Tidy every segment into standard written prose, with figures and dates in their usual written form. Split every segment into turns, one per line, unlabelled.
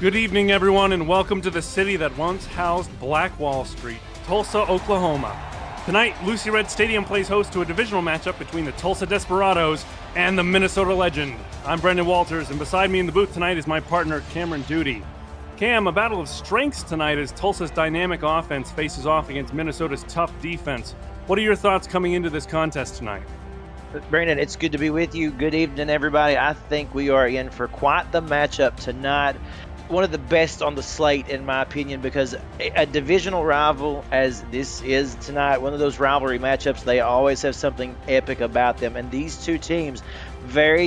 Good evening, everyone, and welcome to the city that once housed Black Wall Street, Tulsa, Oklahoma. Tonight, Lucy Red Stadium plays host to a divisional matchup between the Tulsa Desperados and the Minnesota Legend. I'm Brendan Walters, and beside me in the booth tonight is my partner, Cameron Duty. Cam, a battle of strengths tonight as Tulsa's dynamic offense faces off against Minnesota's tough defense. What are your thoughts coming into this contest tonight?
Brandon, it's good to be with you. Good evening, everybody. I think we are in for quite the matchup tonight. One of the best on the slate, in my opinion, because a divisional rival as this is tonight, one of those rivalry matchups, they always have something epic about them. And these two teams,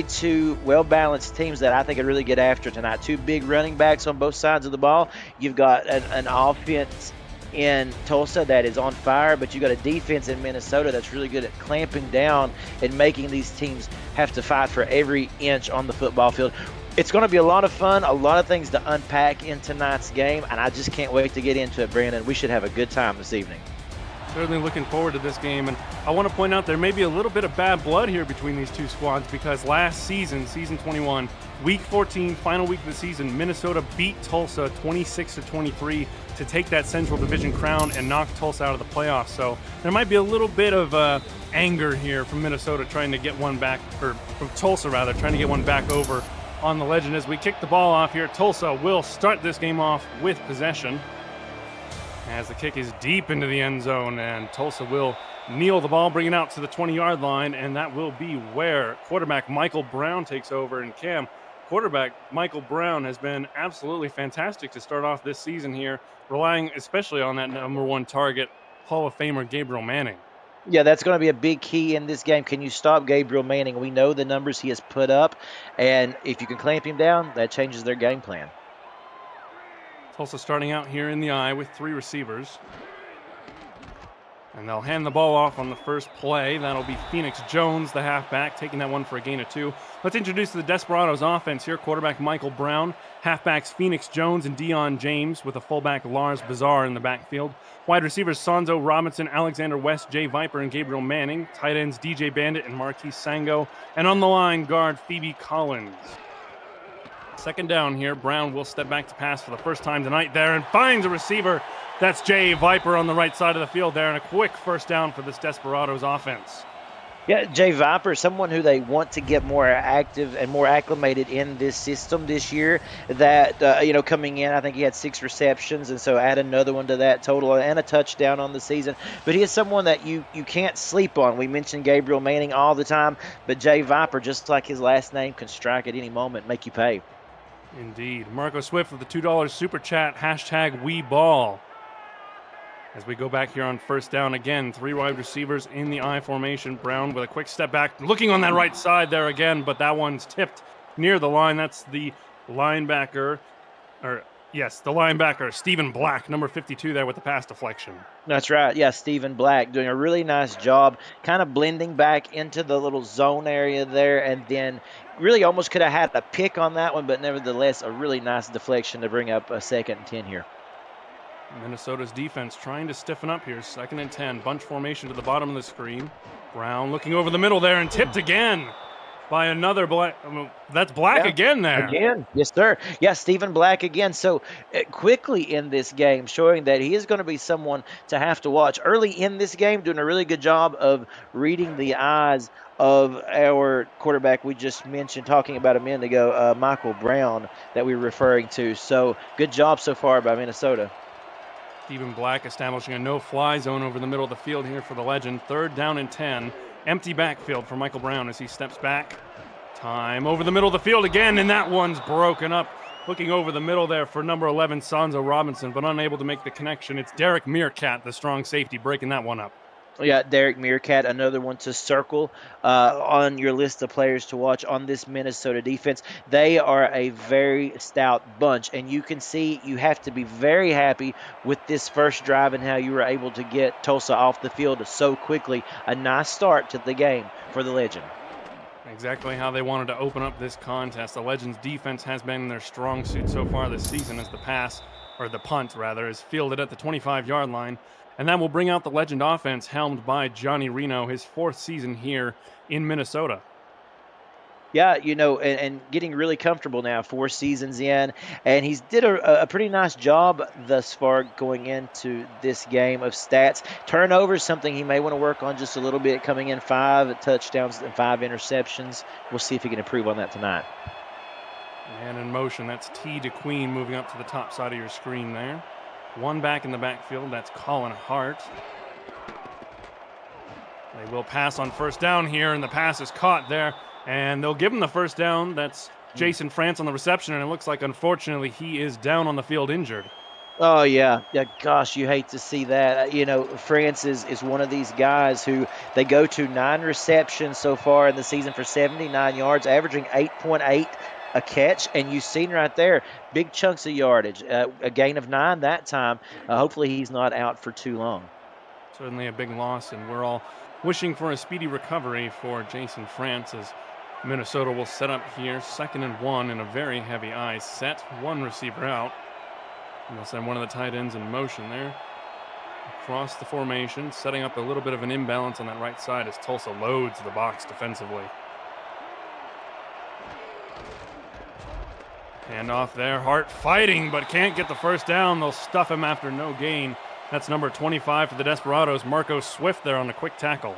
two well-balanced teams that I think could really get after tonight. Two big running backs on both sides of the ball. You've got an offense in Tulsa that is on fire, but you got a defense in Minnesota that's really good at clamping down and making these teams have to fight for every inch on the football field. It's going to be a lot of fun, a lot of things to unpack in tonight's game, and I just can't wait to get into it, Brandon. We should have a good time this evening.
Certainly looking forward to this game, and I want to point out there may be a little bit of bad blood here between these two squads because last season, season 21, week 14, final week of the season, Minnesota beat Tulsa 26-23 to take that Central Division crown and knock Tulsa out of the playoffs. So there might be a little bit of anger here from Minnesota trying to get one back, or from Tulsa rather, trying to get one back over on the Legend. As we kick the ball off here, Tulsa will start this game off with possession as the kick is deep into the end zone, and Tulsa will kneel the ball, bring it out to the 20-yard line, and that will be where quarterback Michael Brown takes over. And Cam, quarterback Michael Brown has been absolutely fantastic to start off this season here, relying especially on that number one target, Hall of Famer Gabriel Manning.
Yeah, that's going to be a big key in this game. Can you stop Gabriel Manning? We know the numbers he has put up, and if you can clamp him down, that changes their game plan.
Tulsa starting out here in the I with three receivers. And they'll hand the ball off on the first play. That'll be Phoenix Jones, the halfback, taking that one for a gain of 2. Let's introduce the Desperados offense here. Quarterback Michael Brown, halfbacks Phoenix Jones and Dion James, with a fullback Lars Bazar in the backfield. Wide receivers Sonzo Robinson, Alexander West, Jay Viper, and Gabriel Manning. Tight ends DJ Bandit and Marquis Sango. And on the line, guard Phoebe Collins. Second down here. Brown will step back to pass for the first time tonight there and finds a receiver. That's Jay Viper on the right side of the field there, and a quick first down for this Desperados offense.
Yeah, Jay Viper, someone who they want to get more active and more acclimated in this system this year. That, coming in, I think he had 6 receptions, and so add another one to that total and a touchdown on the season. But he is someone that you can't sleep on. We mention Gabriel Manning all the time, but Jay Viper, just like his last name, can strike at any moment, make you pay.
Indeed. Marco Swift with the $2 super chat, #WeBall. As we go back here on first down again, 3 wide receivers in the I formation. Brown with a quick step back, looking on that right side there again, but that one's tipped near the line. That's the linebacker, Stephen Black, number 52 there with the pass deflection.
That's right. Yeah, Stephen Black doing a really nice job kind of blending back into the little zone area there, and then really almost could have had a pick on that one, but nevertheless a really nice deflection to bring up a 2nd and 10 here.
Minnesota's defense trying to stiffen up here. 2nd and 10. Bunch formation to the bottom of the screen. Brown looking over the middle there and tipped again by another Black. That's Black again there.
Again. Yes, sir. Yeah, Stephen Black again. So quickly in this game, showing that he is going to be someone to have to watch. Early in this game, doing a really good job of reading the eyes of our quarterback we just mentioned, talking about a minute ago, Michael Brown, that we were referring to. So good job so far by Minnesota.
Stephen Black establishing a no-fly zone over the middle of the field here for the Legend. 3rd down and 10. Empty backfield for Michael Brown as he steps back. Time over the middle of the field again, and that one's broken up. Looking over the middle there for number 11, Sonzo Robinson, but unable to make the connection. It's Derek Meerkat, the strong safety, breaking that one up.
Yeah, Derek Meerkat, another one to circle on your list of players to watch on this Minnesota defense. They are a very stout bunch, and you can see you have to be very happy with this first drive and how you were able to get Tulsa off the field so quickly. A nice start to the game for the Legend.
Exactly how they wanted to open up this contest. The Legends' defense has been in their strong suit so far this season as the punt is fielded at the 25-yard line. And that will bring out the Legend offense helmed by Johnny Reno, his 4th season here in Minnesota.
Yeah, and getting really comfortable now, 4 seasons in, and he's did a pretty nice job thus far going into this game of stats. Turnovers, something he may want to work on just a little bit, coming in 5 touchdowns and 5 interceptions. We'll see if he can improve on that tonight.
And in motion, that's T to Queen moving up to the top side of your screen there. One back in the backfield, that's Colin Hart. They will pass on first down here, and the pass is caught there. And they'll give him the first down. That's Jason France on the reception, and it looks like, unfortunately, he is down on the field injured.
Oh, yeah. Gosh, you hate to see that. France is one of these guys who they go to 9 receptions so far in the season for 79 yards, averaging 8.8 a catch. And you've seen right there, big chunks of yardage, a gain of 9 that time. Hopefully he's not out for too long.
Certainly a big loss, and we're all wishing for a speedy recovery for Jason France as Minnesota will set up here, 2nd and 1 in a very heavy eye set. One receiver out. And they'll send one of the tight ends in motion there. Across the formation, setting up a little bit of an imbalance on that right side as Tulsa loads the box defensively. Hand off there, Hart fighting, but can't get the first down. They'll stuff him after no gain. That's number 25 for the Desperados, Marco Swift there on a quick tackle.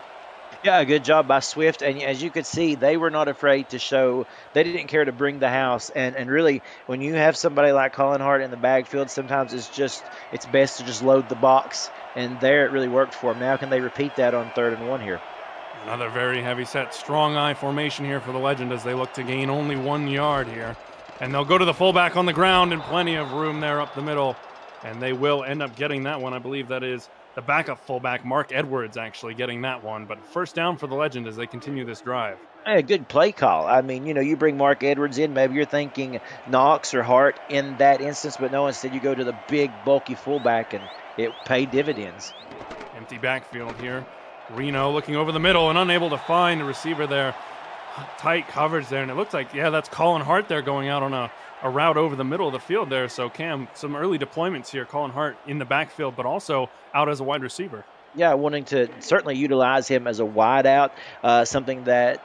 Yeah, good job by Swift. And as you could see, they were not afraid to show. They didn't care to bring the house. And really, when you have somebody like Colin Hart in the backfield, sometimes it's best to just load the box. And there it really worked for them. Now can they repeat that on 3rd and 1 here?
Another very heavy set, strong eye formation here for the Legend as they look to gain only 1 yard here. And they'll go to the fullback on the ground and plenty of room there up the middle. And they will end up getting that one. I believe that is the backup fullback, Mark Edwards, actually getting that one. But first down for the Legend as they continue this drive.
Hey, good play call. I mean, you bring Mark Edwards in. Maybe you're thinking Knox or Hart in that instance, but no, instead you go to the big, bulky fullback, and it paid dividends.
Empty backfield here. Reno looking over the middle and unable to find a receiver there. Tight coverage there, and it looks like, yeah, that's Colin Hart there going out on a route over the middle of the field there. So, Cam, some early deployments here. Colin Hart in the backfield, but also out as a wide receiver.
Yeah, wanting to certainly utilize him as a wideout, something that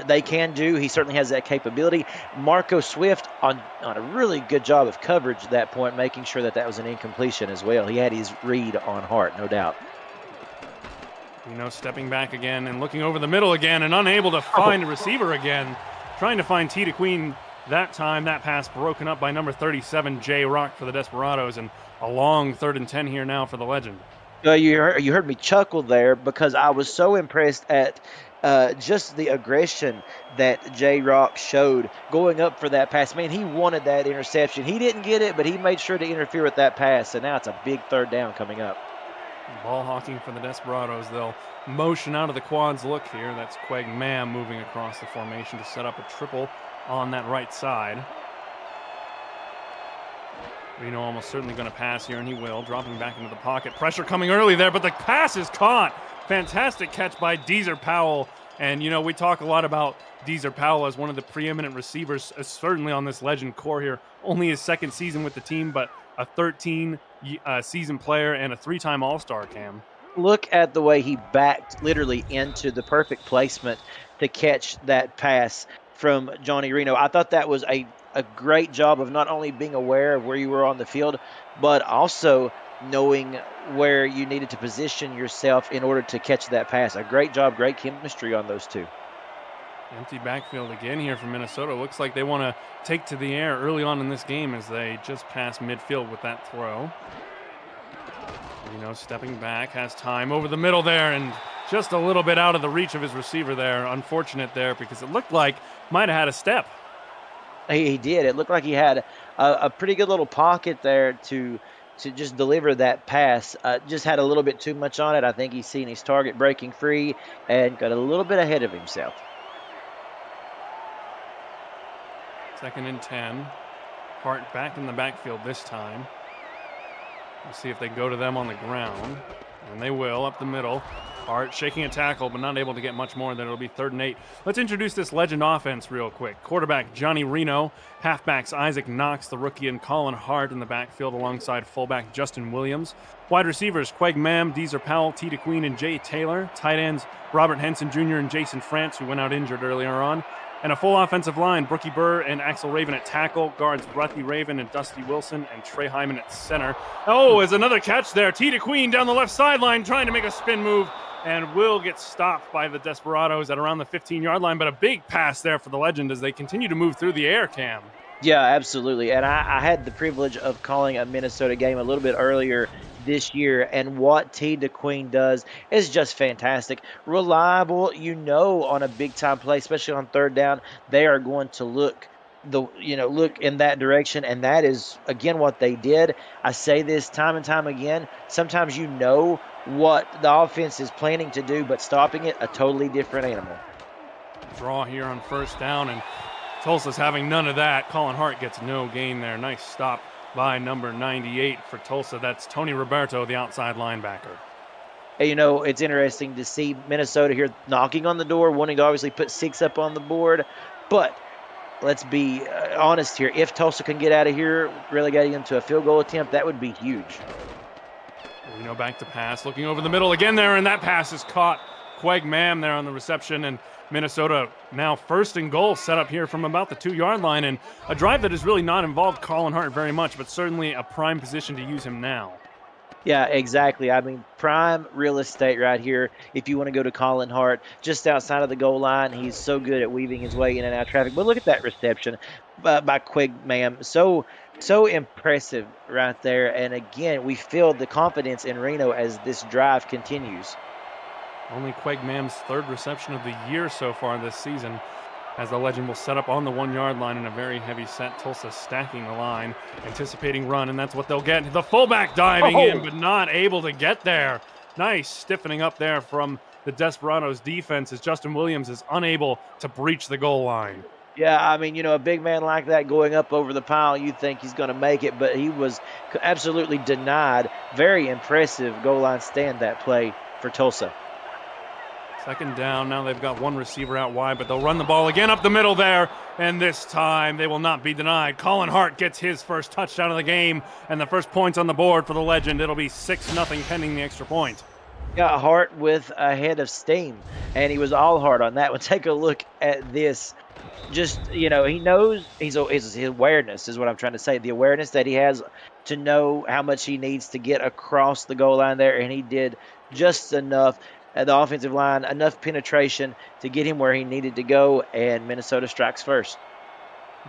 they can do. He certainly has that capability. Marco Swift on a really good job of coverage at that point, making sure that was an incompletion as well. He had his read on Hart, no doubt.
Stepping back again and looking over the middle again and unable to find a receiver again. Trying to find T to Queen that time. That pass broken up by number 37, Jay Rock for the Desperados, and a long 3rd and 10 here now for the Legend.
You heard me chuckle there because I was so impressed at just the aggression that Jay Rock showed going up for that pass. Man, he wanted that interception. He didn't get it, but he made sure to interfere with that pass, and now it's a big 3rd down coming up.
Ball hawking for the Desperados. They'll motion out of the quads look here. That's Quag Mam moving across the formation to set up a triple on that right side. Reno almost certainly going to pass here, and he will. Dropping back into the pocket. Pressure coming early there, but the pass is caught. Fantastic catch by Deezer Powell. And, we talk a lot about Deezer Powell as one of the preeminent receivers, certainly on this Legend core here. Only his 2nd season with the team, but a 13-season player and a 3-time All-Star, Cam.
Look at the way he backed literally into the perfect placement to catch that pass from Johnny Reno. I thought that was a great job of not only being aware of where you were on the field, but also knowing where you needed to position yourself in order to catch that pass. A great job, great chemistry on those two.
Empty backfield again here from Minnesota. Looks like they want to take to the air early on in this game as they just pass midfield with that throw. Stepping back, has time over the middle there, and just a little bit out of the reach of his receiver there. Unfortunate there because it looked like might have had a step.
He did. It looked like he had a pretty good little pocket there to just deliver that pass. Just had a little bit too much on it. I think he's seen his target breaking free and got a little bit ahead of himself.
2nd and 10. Hart back in the backfield this time. We'll see if they go to them on the ground. And they will, up the middle. Hart shaking a tackle, but not able to get much more. Then it'll be 3rd and 8. Let's introduce this Legend offense real quick. Quarterback Johnny Reno. Halfbacks Isaac Knox, the rookie, and Colin Hart in the backfield alongside fullback Justin Williams. Wide receivers Quag Mam, Deezer Powell, T to Queen, and Jay Taylor. Tight ends Robert Henson Jr. and Jason France, who went out injured earlier on. And a full offensive line, Brookie Burr and Axel Raven at tackle, guards Breathy Raven and Dusty Wilson, and Trey Hyman at center. Oh, is another catch there. T to Queen down the left sideline trying to make a spin move, and will get stopped by the Desperados at around the 15-yard line, but a big pass there for the Legend as they continue to move through the air, Cam.
Yeah, absolutely. And I had the privilege of calling a Minnesota game a little bit earlier this year, and what T to Queen does is just fantastic. Reliable, on a big time play, especially on third down, they are going to look in that direction, and that is again what they did. I say this time and time again. Sometimes what the offense is planning to do, but stopping it, a totally different animal.
Draw here on first down, and Tulsa's having none of that. Colin Hart gets no gain there. Nice stop by number 98 for Tulsa. That's Tony Roberto, the outside linebacker.
It's interesting to see Minnesota here knocking on the door, wanting to obviously put 6 up on the board. But let's be honest here. If Tulsa can get out of here, relegating them to a field goal attempt, that would be huge.
Back to pass, looking over the middle again there, and that pass is caught. Queg Mam there on the reception, and Minnesota now first and goal set up here from about the 2-yard line, and a drive that has really not involved Colin Hart very much, but certainly a prime position to use him now.
Yeah, exactly. I mean, prime real estate right here if you want to go to Colin Hart. Just outside of the goal line, he's so good at weaving his way in and out of traffic. But look at that reception by Quig Mam. So impressive right there. And again, we feel the confidence in Reno as this drive continues.
Only Queg Mam's third reception of the year so far this season, as the Legend will set up on the 1-yard line in a very heavy set. Tulsa stacking the line, anticipating run, and that's what they'll get. The fullback diving in, but not able to get there. Nice stiffening up there from the Desperados defense as Justin Williams is unable to breach the goal line.
Yeah, I mean, a big man like that going up over the pile, you think he's going to make it, but he was absolutely denied. Very impressive goal line stand, that play for Tulsa.
Second down. Now they've got one receiver out wide, but they'll run the ball again up the middle there, and this time they will not be denied. Colin Hart gets his first touchdown of the game, and the first points on the board for the Legend. It'll be 6-0 pending the extra point.
Yeah, Hart with a head of steam, and he was all Hart on that one. Take a look at this. Just, he knows his awareness is what I'm trying to say. The awareness that he has to know how much he needs to get across the goal line there, and he did just enough. At the offensive line, enough penetration to get him where he needed to go, and Minnesota strikes first.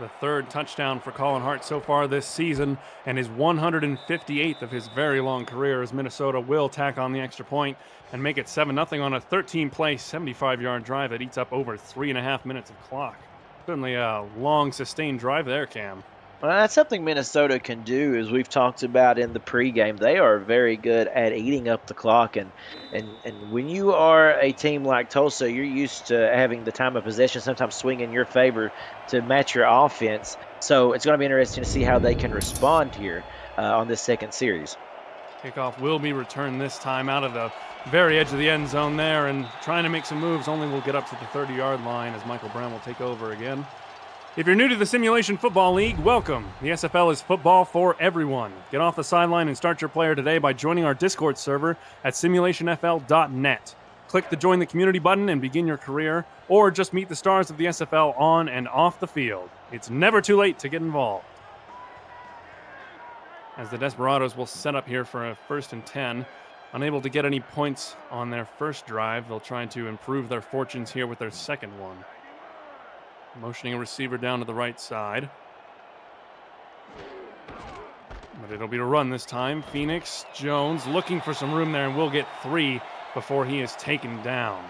The third touchdown for Colin Hart so far this season, and his 158th of his very long career, as Minnesota will tack on the extra point and make it 7-0 on a 13-play, 75-yard drive that eats up over 3.5 minutes of clock. Certainly a long, sustained drive there, Cam.
Well, that's something Minnesota can do, as we've talked about in the pregame. They are very good at eating up the clock, and when you are a team like Tulsa, you're used to having the time of possession sometimes swing in your favor to match your offense. So it's going to be interesting to see how they can respond here on this second series.
Kickoff will be returned this time out of the very edge of the end zone there, and trying to make some moves. Only will get up to the 30-yard line as Michael Brown will take over again. If you're new to the Simulation Football League, welcome. The SFL is football for everyone. Get off the sideline and start your player today by joining our Discord server at simulationfl.net. Click the Join the Community button and begin your career, or just meet the stars of the SFL on and off the field. It's never too late to get involved. As the Desperados will set up here for a 1st and 10. Unable to get any points on their first drive, they'll try to improve their fortunes here with their second one. Motioning a receiver down to the right side. But it'll be a run this time. Phoenix Jones looking for some room there, and will get 3 before he is taken down.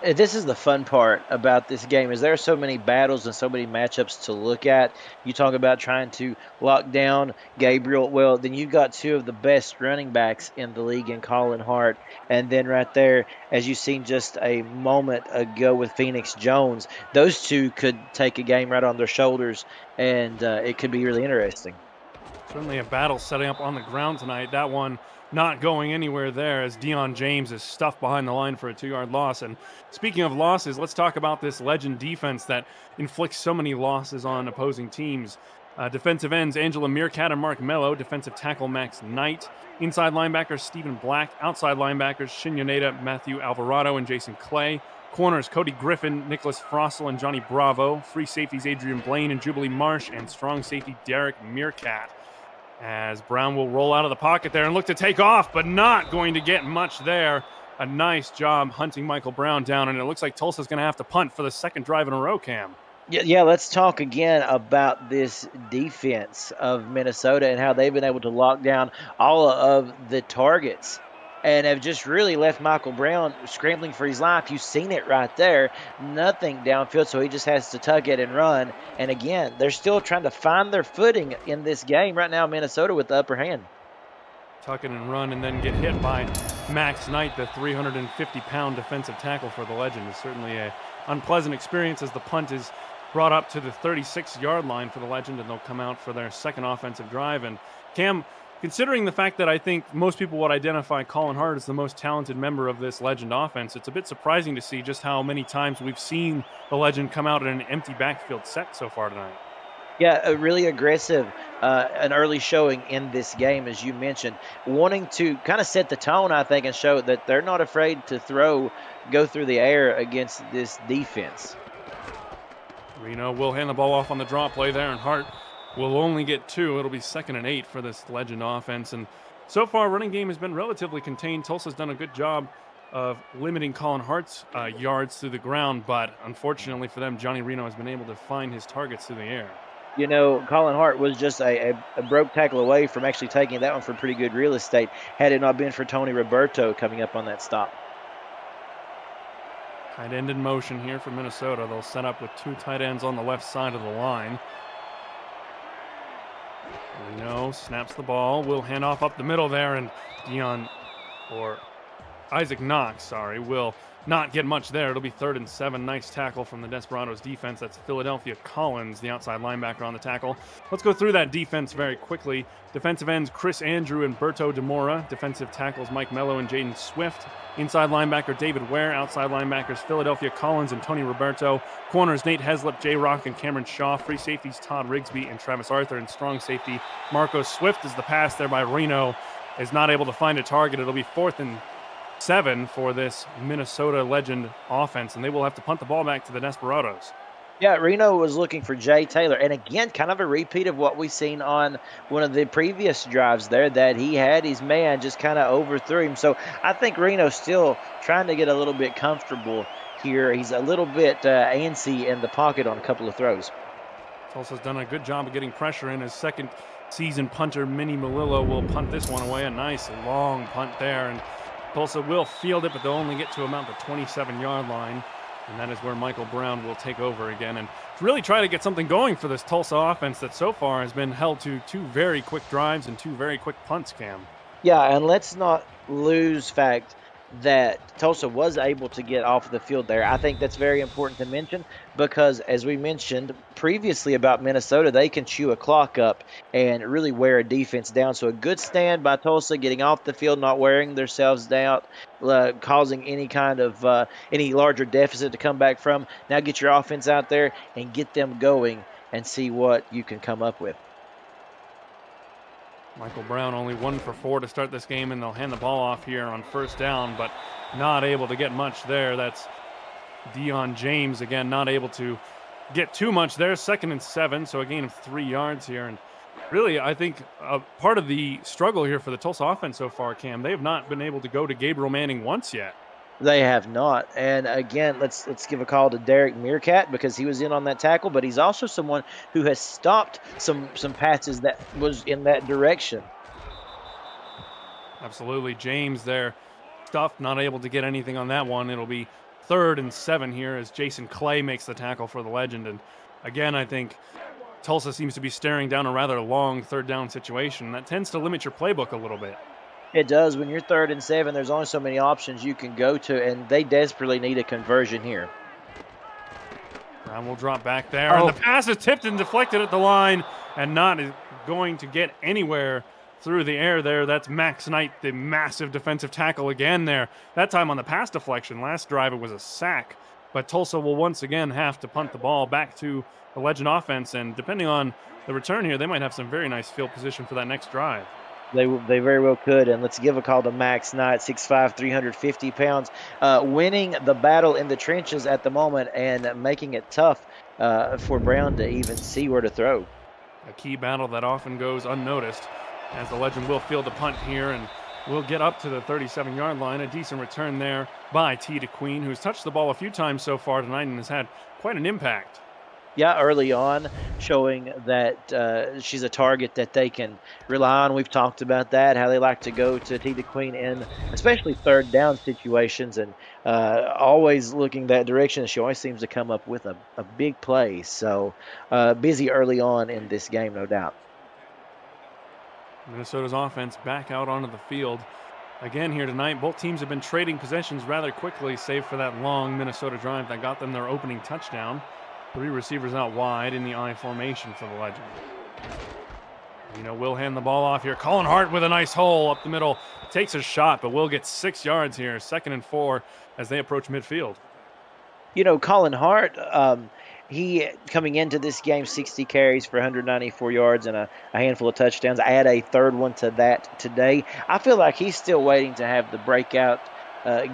This is the fun part about this game, is there are so many battles and so many matchups to look at. You talk about trying to lock down Gabriel. Well, then you've got 2 of the best running backs in the league in Colin Hart. And then right there, as you've seen just a moment ago with Phoenix Jones, those 2 could take a game right on their shoulders, and it could be really interesting.
Certainly a battle setting up on the ground tonight. That one not going anywhere there as Deion James is stuffed behind the line for a 2-yard loss. And speaking of losses, let's talk about this Legend defense that inflicts so many losses on opposing teams. Defensive ends Angela Meerkat and Mark Mello. Defensive tackle Max Knight. Inside linebackers Stephen Black. Outside linebackers Shinyoneda, Matthew Alvarado, and Jason Clay. Corners, Cody Griffin, Nicholas Frossel, and Johnny Bravo. Free safeties, Adrian Blaine and Jubilee Marsh, and strong safety, Derek Meerkat. As Brown will roll out of the pocket there and look to take off, but not going to get much there. A nice job hunting Michael Brown down, and it looks like Tulsa's going to have to punt for the second drive in a row, Cam.
Yeah, let's talk again about this defense of Minnesota and how they've been able to lock down all of the targets and have just really left Michael Brown scrambling for his life. You've seen it right there. Nothing downfield, so he just has to tuck it and run. And again, they're still trying to find their footing in this game right now, Minnesota with the upper hand.
Tuck it and run and then get hit by Max Knight, the 350-pound defensive tackle for the Legend. Is certainly a unpleasant experience as the punt is brought up to the 36-yard line for the Legend, and they'll come out for their second offensive drive. And Cam, considering the fact that I think most people would identify Colin Hart as the most talented member of this Legend offense, it's a bit surprising to see just how many times we've seen the Legend come out in an empty backfield set so far tonight.
Yeah, a really aggressive, an early showing in this game, as you mentioned, wanting to kind of set the tone, I think, and show that they're not afraid to go through the air against this defense.
Reno will hand the ball off on the draw play there, and Hart will only get 2. It'll be 2nd and 8 for this Legend offense. And so far, running game has been relatively contained. Tulsa's done a good job of limiting Colin Hart's yards through the ground, but unfortunately for them, Johnny Reno has been able to find his targets through the air.
You know, Colin Hart was just a broke tackle away from actually taking that one for pretty good real estate had it not been for Tony Roberto coming up on that stop.
Tight end in motion here for Minnesota. They'll set up with 2 tight ends on the left side of the line. Reno snaps the ball. Will hand off up the middle there, and Isaac Knox, will not get much there. It'll be 3rd and 7. Nice tackle from the Desperados defense. That's Philadelphia Collins, the outside linebacker on the tackle. Let's go through that defense very quickly. Defensive ends Chris Andrew and Berto DeMora. Defensive tackles Mike Mello and Jaden Swift. Inside linebacker David Ware. Outside linebackers Philadelphia Collins and Tony Roberto. Corners Nate Heslop, Jay Rock, and Cameron Shaw. Free safeties Todd Rigsby and Travis Arthur. And strong safety Marcos Swift. As the pass there by Reno is not able to find a target. It'll be 4th and 7 for this Minnesota Legend offense, and they will have to punt the ball back to the Desperados.
Yeah, Reno was looking for Jay Taylor, and again, kind of a repeat of what we've seen on one of the previous drives there, that he had his man just kind of overthrew him. So I think Reno's still trying to get a little bit comfortable here. He's a little bit antsy in the pocket on a couple of throws.
Tulsa's done a good job of getting pressure in. His second season punter, Minnie Malillo, will punt this one away. A nice long punt there, and Tulsa will field it, but they'll only get to about the 27-yard line, and that is where Michael Brown will take over again and really try to get something going for this Tulsa offense that so far has been held to 2 very quick drives and 2 very quick punts, Cam.
Yeah, and let's not lose fact that Tulsa was able to get off the field there. I think that's very important to mention because, as we mentioned previously about Minnesota, they can chew a clock up and really wear a defense down. So a good stand by Tulsa, getting off the field, not wearing themselves down, causing any kind of any larger deficit to come back from. Now get your offense out there and get them going and see what you can come up with.
Michael Brown only 1 for 4 to start this game, and they'll hand the ball off here on 1st down, but not able to get much there. That's Deion James, again, not able to get too much there. 2nd and 7, so a gain of 3 yards here. And really, I think part of the struggle here for the Tulsa offense so far, Cam, they have not been able to go to Gabriel Manning once yet.
They have not. And again, let's give a call to Derek Meerkat because he was in on that tackle, but he's also someone who has stopped some passes that was in that direction.
Absolutely. James there stuffed, not able to get anything on that one. It'll be 3rd and 7 here as Jason Clay makes the tackle for the Legend. And again, I think Tulsa seems to be staring down a rather long 3rd down situation. That tends to limit your playbook a little bit.
It does. When you're 3rd and 7, there's only so many options you can go to, and they desperately need a conversion here.
Brown will drop back there, and the pass is tipped and deflected at the line, and not going to get anywhere through the air there. That's Max Knight, the massive defensive tackle again there. That time on the pass deflection. Last drive it was a sack, but Tulsa will once again have to punt the ball back to the Legend offense, and depending on the return here, they might have some very nice field position for that next drive.
They very well could. And let's give a call to Max Knight, 6'5", 350 pounds, winning the battle in the trenches at the moment and making it tough for Brown to even see where to throw.
A key battle that often goes unnoticed, as the Legend will field a punt here and will get up to the 37-yard line. A decent return there by T to Queen, who's touched the ball a few times so far tonight and has had quite an impact.
Yeah, early on, showing that she's a target that they can rely on. We've talked about that, how they like to go to T the Queen in especially third down situations, and always looking that direction. She always seems to come up with a big play. So busy early on in this game, no doubt.
Minnesota's offense back out onto the field again here tonight. Both teams have been trading possessions rather quickly, save for that long Minnesota drive that got them their opening touchdown. 3 receivers out wide in the I formation for the Legend. Will hand the ball off here. Colin Hart with a nice hole up the middle. Takes a shot, but will get 6 yards here. 2nd and 4 as they approach midfield.
Colin Hart, he coming into this game, 60 carries for 194 yards and a handful of touchdowns. I add a third one to that today. I feel like he's still waiting to have the breakout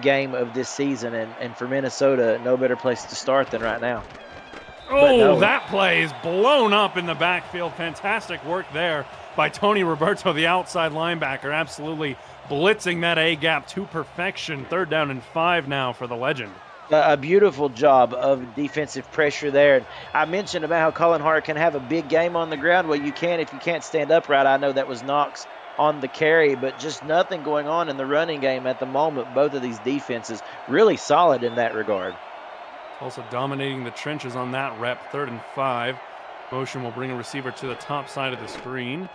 game of this season, and for Minnesota, no better place to start than right now.
Oh, that play is blown up in the backfield. Fantastic work there by Tony Roberto, the outside linebacker, absolutely blitzing that A-gap to perfection. 3rd down and 5 now for the Legend.
A beautiful job of defensive pressure there. And I mentioned about how Colin Hart can have a big game on the ground. Well, you can if you can't stand upright. I know that was Knox on the carry, but just nothing going on in the running game at the moment. Both of these defenses really solid in that regard.
Also dominating the trenches on that rep. 3rd and 5. Motion will bring a receiver to the top side of the screen.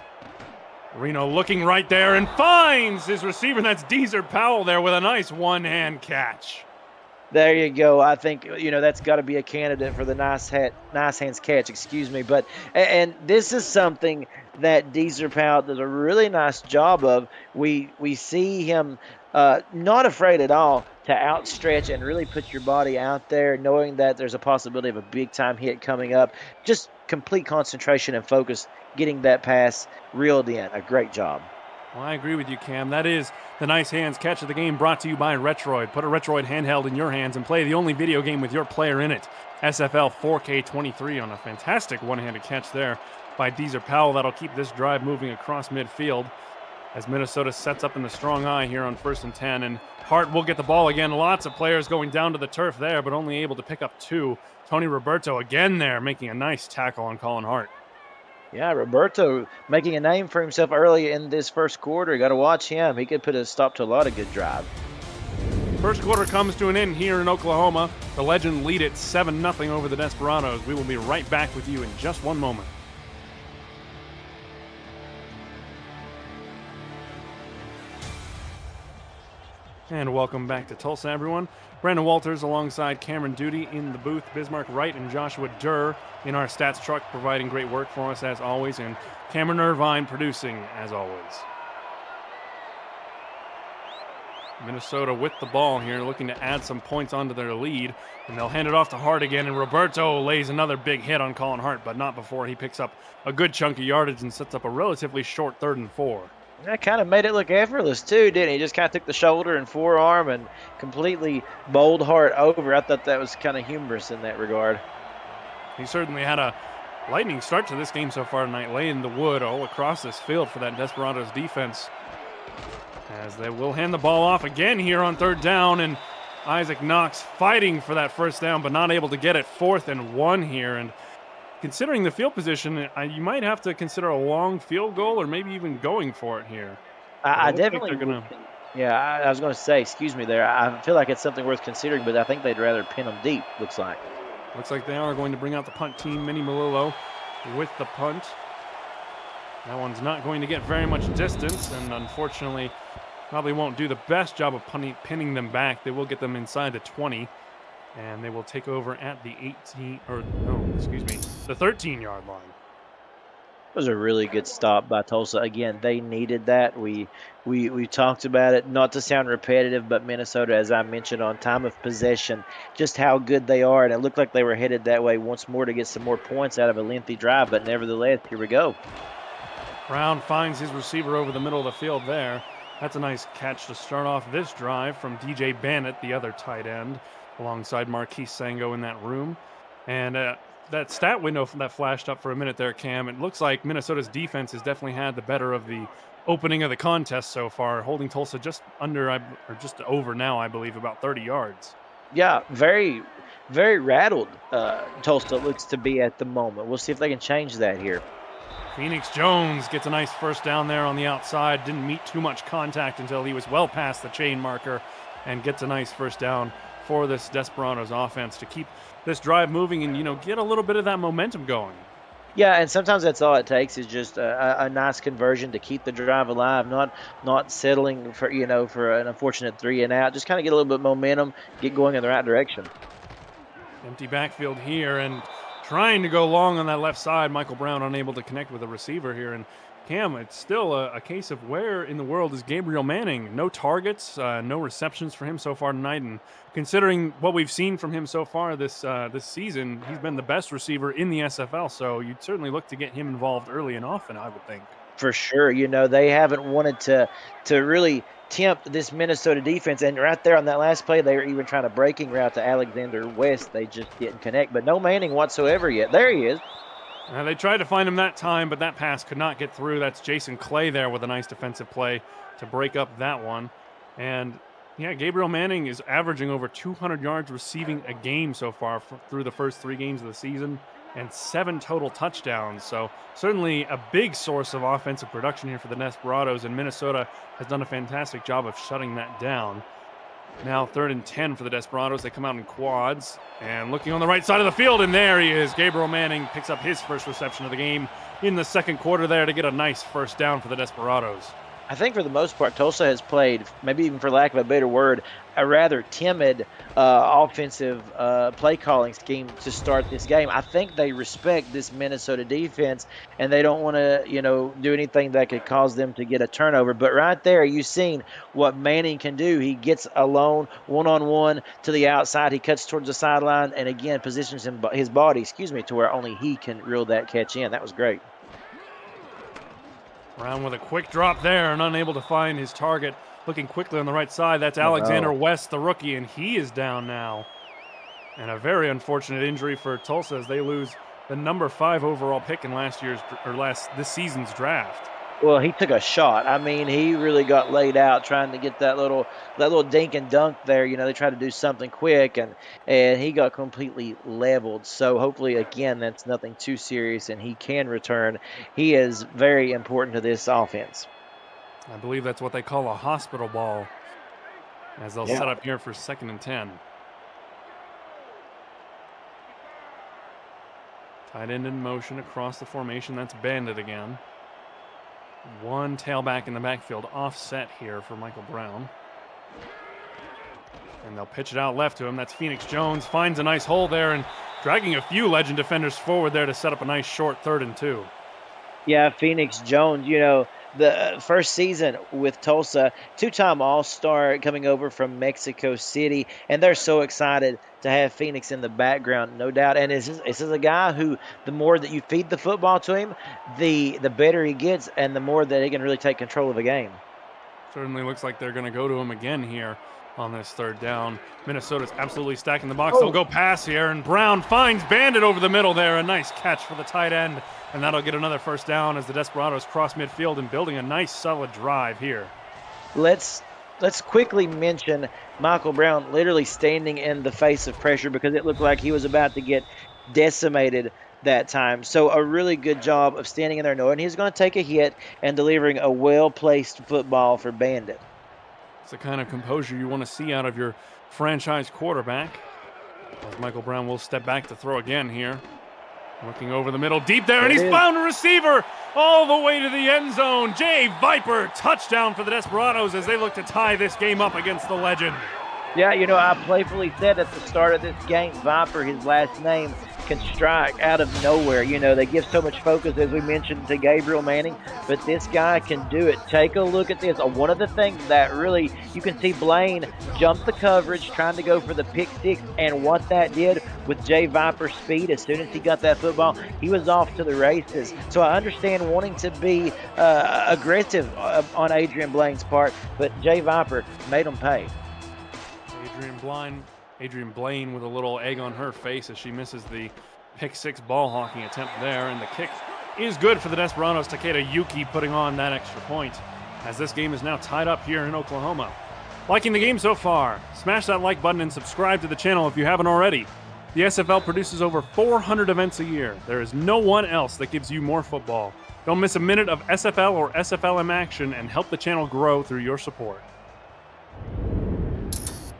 Reno looking right there and finds his receiver. That's Deezer Powell there with a nice one-hand catch.
There you go. I think, that's got to be a candidate for the nice hands catch, excuse me. But, and this is something that Deezer Powell does a really nice job of. We see him not afraid at all to outstretch and really put your body out there, knowing that there's a possibility of a big-time hit coming up. Just complete concentration and focus, getting that pass reeled in. A great job.
Well, I agree with you, Cam. That is the nice hands catch of the game, brought to you by Retroid. Put a Retroid handheld in your hands and play the only video game with your player in it. SFL 4K23 on a fantastic one-handed catch there by Deezer Powell. That'll keep this drive moving across midfield as Minnesota sets up in the strong eye here on 1st and 10. And Hart will get the ball again. Lots of players going down to the turf there, but only able to pick up 2. Tony Roberto again there, making a nice tackle on Colin Hart.
Yeah, Roberto making a name for himself early in this first quarter. Got to watch him. He could put a stop to a lot of good drive.
First quarter comes to an end here in Oklahoma. The Legend lead it 7-0 over the Desperados. We will be right back with you in just one moment. And welcome back to Tulsa, everyone. Brandon Walters alongside Cameron Duty in the booth, Bismarck Wright and Joshua Durr in our stats truck providing great work for us as always, and Cameron Irvine producing as always. Minnesota with the ball here, looking to add some points onto their lead, and they'll hand it off to Hart again, and Roberto lays another big hit on Colin Hart, but not before he picks up a good chunk of yardage and sets up a relatively short 3rd and 4.
That kind of made it look effortless, too, didn't he? Just kind of took the shoulder and forearm and completely bowled Hart over. I thought that was kind of humorous in that regard.
He certainly had a lightning start to this game so far tonight, laying the wood all across this field for that Desperados defense. As they will hand the ball off again here on 3rd down, and Isaac Knox fighting for that 1st down, but not able to get it. 4th and 1 here, and considering the field position, you might have to consider a long field goal or maybe even going for it here.
I definitely would. Yeah, I was going to say, excuse me there, I feel like it's something worth considering, but I think they'd rather pin them deep, looks like.
Looks like they are going to bring out the punt team. Minnie Malillo with the punt. That one's not going to get very much distance, and unfortunately probably won't do the best job of pinning them back. They will get them inside the 20. And they will take over at the the 13-yard line.
It was a really good stop by Tulsa. Again, they needed that. We talked about it, not to sound repetitive, but Minnesota, as I mentioned, on time of possession, just how good they are. And it looked like they were headed that way once more to get some more points out of a lengthy drive. But nevertheless, here we go.
Brown finds his receiver over the middle of the field there. That's a nice catch to start off this drive from DJ Bannett, the other tight end, alongside Marquise Sango in that room. And that stat window that flashed up for a minute there, Cam, it looks like Minnesota's defense has definitely had the better of the opening of the contest so far, holding Tulsa just under, or just over now, I believe, about 30 yards.
Yeah, very, very rattled Tulsa looks to be at the moment. We'll see if they can change that here.
Phoenix Jones gets a nice first down there on the outside. Didn't meet too much contact until he was well past the chain marker, and gets a nice first down for this Desperados offense to keep this drive moving and, get a little bit of that momentum going.
Yeah, and sometimes that's all it takes is just a nice conversion to keep the drive alive, not settling for for an unfortunate 3 and out. Just kind of get a little bit of momentum, get going in the right direction.
Empty backfield here, and trying to go long on that left side. Michael Brown unable to connect with a receiver here. And Cam, it's still a case of where in the world is Gabriel Manning? No targets, no receptions for him so far tonight. And considering what we've seen from him so far this season, he's been the best receiver in the SFL. So you'd certainly look to get him involved early and often, I would think.
For sure. They haven't wanted to really tempt this Minnesota defense. And right there on that last play, they were even trying a breaking route to Alexander West. They just didn't connect. But no Manning whatsoever yet. There he is.
They tried to find him that time, but that pass could not get through. That's Jason Clay there with a nice defensive play to break up that one. And, yeah, Gabriel Manning is averaging over 200 yards receiving a game so far through the first 3 games of the season, and 7 total touchdowns. So certainly a big source of offensive production here for the Desperados, and Minnesota has done a fantastic job of shutting that down. Now 3rd and 10 for the Desperados. They come out in quads and looking on the right side of the field, and there he is. Gabriel Manning picks up his first reception of the game in the second quarter there to get a nice first down for the Desperados.
I think for the most part, Tulsa has played, maybe even for lack of a better word, a rather timid offensive play calling scheme to start this game. I think they respect this Minnesota defense, and they don't want to, do anything that could cause them to get a turnover. But right there, you've seen what Manning can do. He gets alone, one-on-one to the outside. He cuts towards the sideline, and again positions his body, to where only he can reel that catch in. That was great.
Brown with a quick drop there and unable to find his target. Looking quickly on the right side, that's Alexander West, the rookie, and he is down now. And a very unfortunate injury for Tulsa as they lose the number 5 overall pick in this season's draft.
Well, he took a shot. I mean, he really got laid out trying to get that little dink and dunk there. They tried to do something quick, and he got completely leveled. So hopefully, again, that's nothing too serious, and he can return. He is very important to this offense.
I believe that's what they call a hospital ball, as they'll set up here for 2nd and 10. Tight end in motion across the formation. That's Bandit again. One tailback in the backfield, offset here for Michael Brown. And they'll pitch it out left to him. That's Phoenix Jones. Finds a nice hole there and dragging a few Legend defenders forward there to set up a nice short 3rd and 2.
Yeah, Phoenix Jones, the first season with Tulsa, 2-time All-Star coming over from Mexico City, and they're so excited to have Phoenix in the background, no doubt. And this is a guy who, the more that you feed the football to him, the better he gets, and the more that he can really take control of a game.
Certainly looks like they're going to go to him again here on this 3rd down. Minnesota's absolutely stacking the box. They'll go pass here, and Brown finds Bandit over the middle there. A nice catch for the tight end, and that'll get another first down as the Desperados cross midfield and building a nice solid drive here.
Let's quickly mention Michael Brown literally standing in the face of pressure because it looked like he was about to get decimated that time. So a really good job of standing in there knowing he's going to take a hit and delivering a well-placed football for Bandit.
It's the kind of composure you want to see out of your franchise quarterback. As Michael Brown will step back to throw again here. Looking over the middle, deep there, and he's found a receiver all the way to the end zone. Jay Viper, touchdown for the Desperados as they look to tie this game up against the Legend.
Yeah, I playfully said at the start of this game, Viper, his last name, can strike out of nowhere. You know, they give so much focus, as we mentioned, to Gabriel Manning, but this guy can do it. Take a look at this. One of the things that really, you can see Blaine jump the coverage, trying to go for the pick six, and what that did with Jay Viper's speed, as soon as he got that football, he was off to the races. So I understand wanting to be aggressive on Adrian Blaine's part, but Jay Viper made him pay.
Adrian Blaine with a little egg on her face as she misses the pick six ball hawking attempt there, and the kick is good for the Desperados. Takeda Yuki putting on that extra point as this game is now tied up here in Oklahoma. Liking the game so far? Smash that like button and subscribe to the channel if you haven't already. The SFL produces over 400 events a year. There is no one else that gives you more football. Don't miss a minute of SFL or SFLM action and help the channel grow through your support.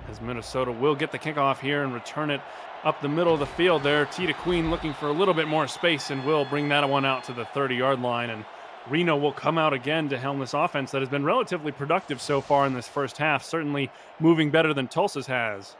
As Minnesota will get the kickoff here and return it up the middle of the field there. Tita Queen looking for a little bit more space and will bring that one out to the 30-yard line. And Reno will come out again to helm this offense that has been relatively productive so far in this first half, certainly moving better than Tulsa's has.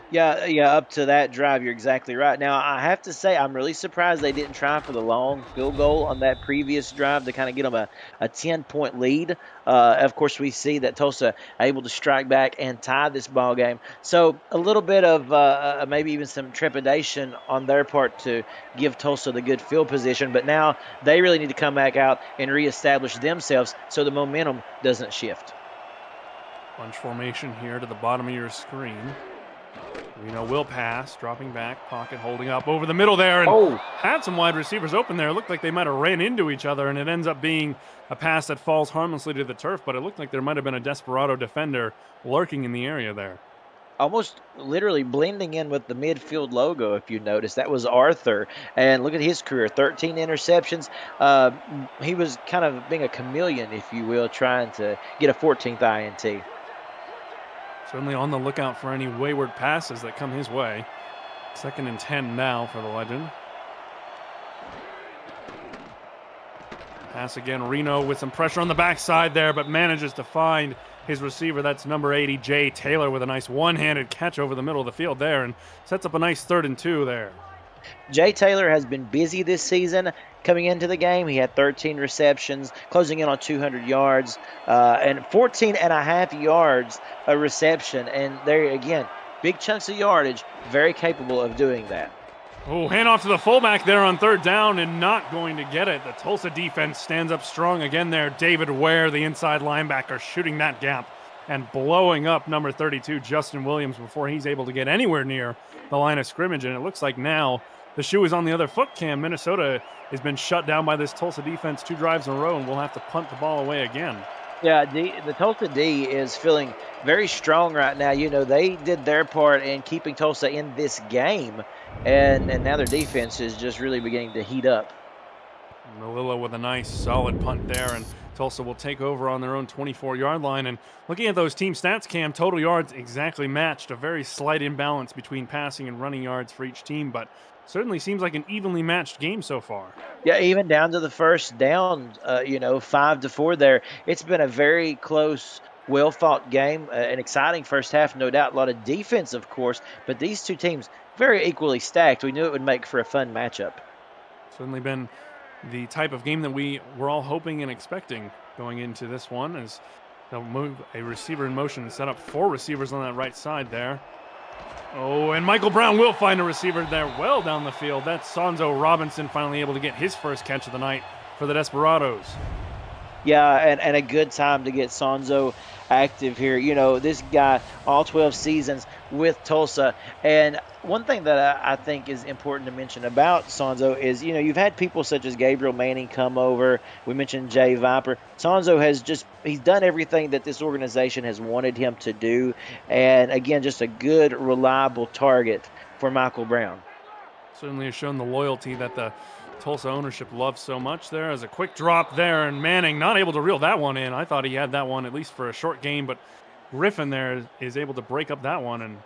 Yeah, up to that drive, you're exactly right. Now, I have to say, I'm really surprised they didn't try for the long field goal on that previous drive to kind of get them a 10-point lead. Of course, we see that Tulsa able to strike back and tie this ball game. So a little bit of maybe even some trepidation on their part to give Tulsa the good field position. But now they really need to come back out and reestablish themselves so the momentum doesn't shift.
Bunch formation here to the bottom of your screen. Reno will pass, dropping back, pocket holding up over the middle there, and had some wide receivers open there. It looked like they might have ran into each other, and it ends up being a pass that falls harmlessly to the turf, but it looked like there might have been a Desperado defender lurking in the area there.
Almost literally blending in with the midfield logo, if you notice. That was Arthur, and look at his career, 13 interceptions. He was kind of being a chameleon, if you will, trying to get a 14th INT.
Certainly on the lookout for any wayward passes that come his way. 2nd and 10 now for the legend. Pass again, Reno with some pressure on the backside there, but manages to find his receiver. That's number 80, Jay Taylor, with a nice one-handed catch over the middle of the field there, and sets up a nice 3rd and 2 there.
Jay Taylor has been busy this season. Coming into the game, he had 13 receptions, closing in on 200 yards, and 14 and a half yards a reception. And there again, big chunks of yardage, very capable of doing that.
Oh, handoff to the fullback there on 3rd down and not going to get it. The Tulsa defense stands up strong again there. David Ware, the inside linebacker, shooting that gap and blowing up number 32, Justin Williams, before he's able to get anywhere near the line of scrimmage. And it looks like now the shoe is on the other foot, Cam. Minnesota has been shut down by this Tulsa defense 2 drives in a row, and we'll have to punt the ball away again.
Yeah, the Tulsa D is feeling very strong right now. You know, they did their part in keeping Tulsa in this game, and now their defense is just really beginning to heat up.
Malilla with a nice solid punt there, and Tulsa will take over on their own 24-yard line. And looking at those team stats, Cam, total yards exactly matched. A very slight imbalance between passing and running yards for each team, but certainly seems like an evenly matched game so far.
Yeah, even down to the first down, 5-4 there. It's been a very close, well-fought game, an exciting first half, no doubt. A lot of defense, of course, but these two teams very equally stacked. We knew it would make for a fun matchup.
Certainly been the type of game that we were all hoping and expecting going into this one, as they'll move a receiver in motion and set up 4 receivers on that right side there. Oh, and Michael Brown will find a receiver there well down the field. That's Sonzo Robinson finally able to get his first catch of the night for the Desperados.
Yeah, and a good time to get Sonzo active here. You know, this guy, all 12 seasons with Tulsa. And one thing that I think is important to mention about Sonzo is, you know, you've had people such as Gabriel Manning come over. We mentioned Jay Viper. Sonzo he's done everything that this organization has wanted him to do. And again, just a good, reliable target for Michael Brown.
Certainly has shown the loyalty that the Tulsa ownership loves so much there. As a quick drop there, and Manning not able to reel that one in. I thought he had that one at least for a short game, but Griffin there is able to break up that one, and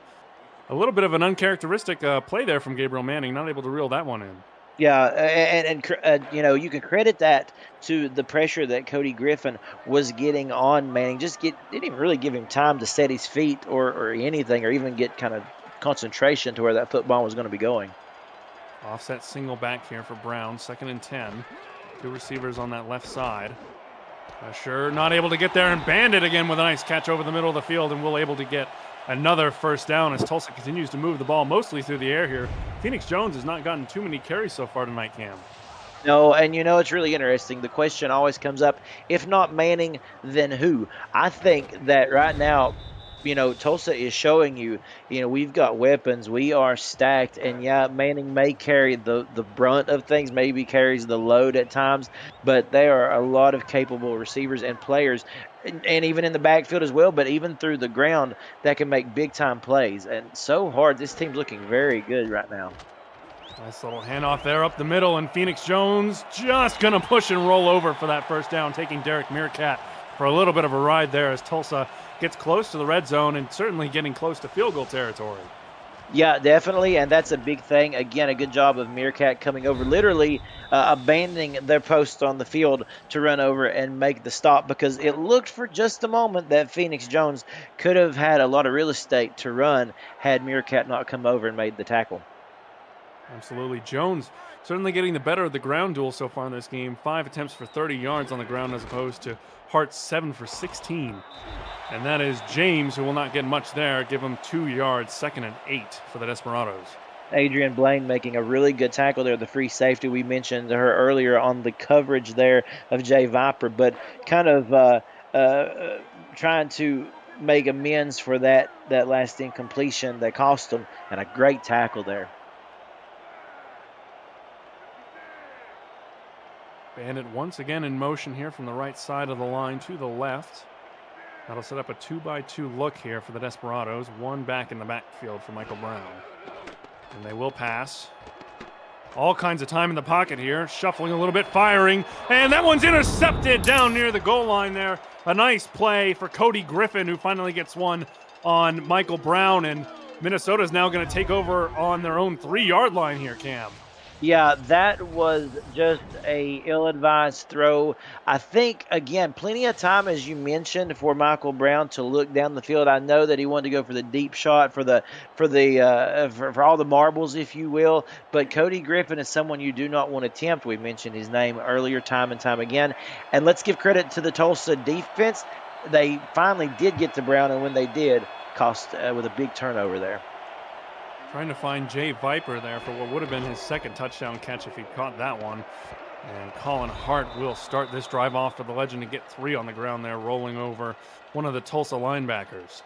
a little bit of an uncharacteristic play there from Gabriel Manning, not able to reel that one in.
Yeah, and you know, you can credit that to the pressure that Cody Griffin was getting on Manning. Didn't even really give him time to set his feet or anything, or even get kind of concentration to where that football was going to be going.
Offset single back here for Brown. 2nd and 10. 2 receivers on that left side. Sure, not able to get there, and Bandit again with a nice catch over the middle of the field, and will able to get another first down as Tulsa continues to move the ball mostly through the air here. Phoenix Jones has not gotten too many carries so far tonight, Cam.
No, and it's really interesting. The question always comes up, if not Manning, then who? I think that right now, Tulsa is showing you, we've got weapons. We are stacked. And yeah, Manning may carry the brunt of things, maybe carries the load at times, but there are a lot of capable receivers and players, and even in the backfield as well, but even through the ground that can make big time plays. And so hard. This team's looking very good right now.
Nice little handoff there up the middle, and Phoenix Jones just going to push and roll over for that first down, taking Derek Meerkat for a little bit of a ride there as Tulsa gets close to the red zone and certainly getting close to field goal territory.
Yeah, definitely, and that's a big thing. Again, a good job of Meerkat coming over, literally abandoning their post on the field to run over and make the stop, because it looked for just a moment that Phoenix Jones could have had a lot of real estate to run had Meerkat not come over and made the tackle.
Absolutely. Jones certainly getting the better of the ground duel so far in this game. 5 attempts for 30 yards on the ground as opposed to Hart's 7 for 16. And that is James, who will not get much there. Give him 2 yards, 2nd and 8 for the Desperados.
Adrian Blaine making a really good tackle there, the free safety. We mentioned her earlier on the coverage there of Jay Viper, but kind of trying to make amends for that last incompletion that cost them, and a great tackle there.
Bandit once again in motion here from the right side of the line to the left. That'll set up a 2-by-2 look here for the Desperados. 1 back in the backfield for Michael Brown. And they will pass. All kinds of time in the pocket here. Shuffling a little bit, firing. And that one's intercepted down near the goal line there. A nice play for Cody Griffin, who finally gets one on Michael Brown. And Minnesota's now going to take over on their own 3-yard line here, Cam.
Yeah, that was just a ill-advised throw. I think, again, plenty of time, as you mentioned, for Michael Brown to look down the field. I know that he wanted to go for the deep shot, for all the marbles, if you will. But Cody Griffin is someone you do not want to tempt. We mentioned his name earlier, time and time again. And let's give credit to the Tulsa defense. They finally did get to Brown, and when they did, cost with a big turnover there.
Trying to find Jay Viper there for what would have been his 2nd touchdown catch if he caught that one. And Colin Hart will start this drive off for the Legend to get 3 on the ground there, rolling over one of the Tulsa linebackers.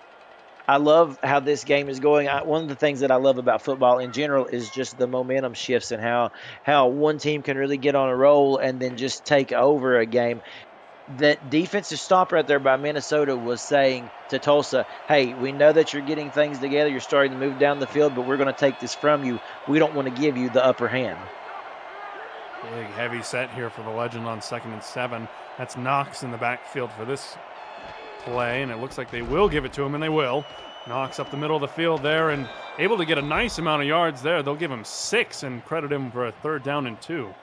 I love how this game is going. One of the things that I love about football in general is just the momentum shifts and how one team can really get on a roll and then just take over a game. That defensive stop right there by Minnesota was saying to Tulsa, hey, we know that you're getting things together. You're starting to move down the field, but we're going to take this from you. We don't want to give you the upper hand.
Big heavy set here for the Legend on 2nd and 7. That's Knox in the backfield for this play, and it looks like they will give it to him, and they will. Knox up the middle of the field there and able to get a nice amount of yards there. They'll give him 6 and credit him for a 3rd down and 2.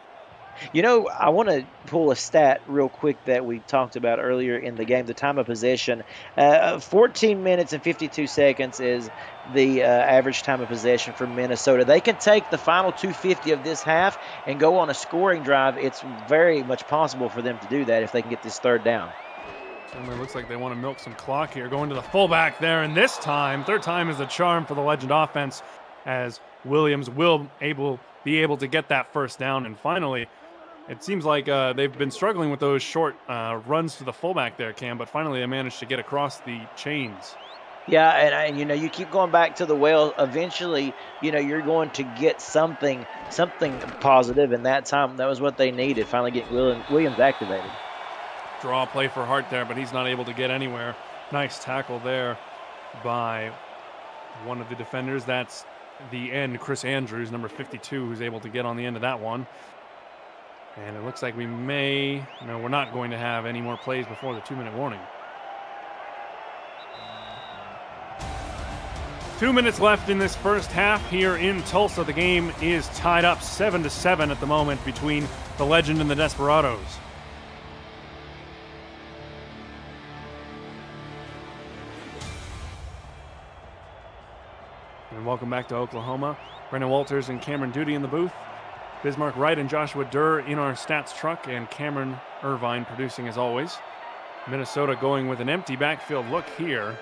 I want to pull a stat real quick that we talked about earlier in the game, the time of possession. 14 minutes and 52 seconds is the average time of possession for Minnesota. They can take the final 250 of this half and go on a scoring drive. It's very much possible for them to do that if they can get this 3rd down.
Certainly looks like they want to milk some clock here. Going to the fullback there, and this time, 3rd time is the charm for the Legend offense, as Williams will be able to get that first down. And finally, it seems like they've been struggling with those short runs to the fullback there, Cam, but finally they managed to get across the chains.
Yeah, and you keep going back to the well. Eventually, you're going to get something positive, and that time that was what they needed. Finally, get Williams activated.
Draw play for Hart there, but he's not able to get anywhere. Nice tackle there by one of the defenders. That's the end, Chris Andrews, number 52, who's able to get on the end of that one. And it looks like we're not going to have any more plays before the 2-minute warning. 2 minutes left in this first half here in Tulsa. The game is tied up 7-7 at the moment between the Legend and the Desperados. And welcome back to Oklahoma. Brendan Walters and Cameron Duty in the booth. Bismarck Wright and Joshua Durr in our stats truck, and Cameron Irvine producing as always. Minnesota going with an empty backfield look here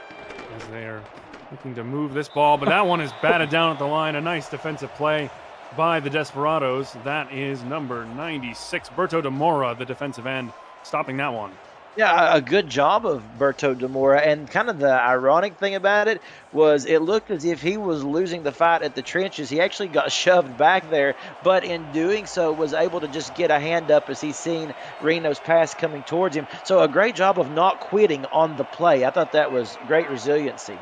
as they are looking to move this ball, but that one is batted down at the line. A nice defensive play by the Desperados. That is number 96, Berto Demora, the defensive end, stopping that one.
Yeah, a good job of Berto Demora, and kind of the ironic thing about it was it looked as if he was losing the fight at the trenches. He actually got shoved back there, but in doing so was able to just get a hand up as he's seen Reno's pass coming towards him. So a great job of not quitting on the play. I thought that was great resiliency.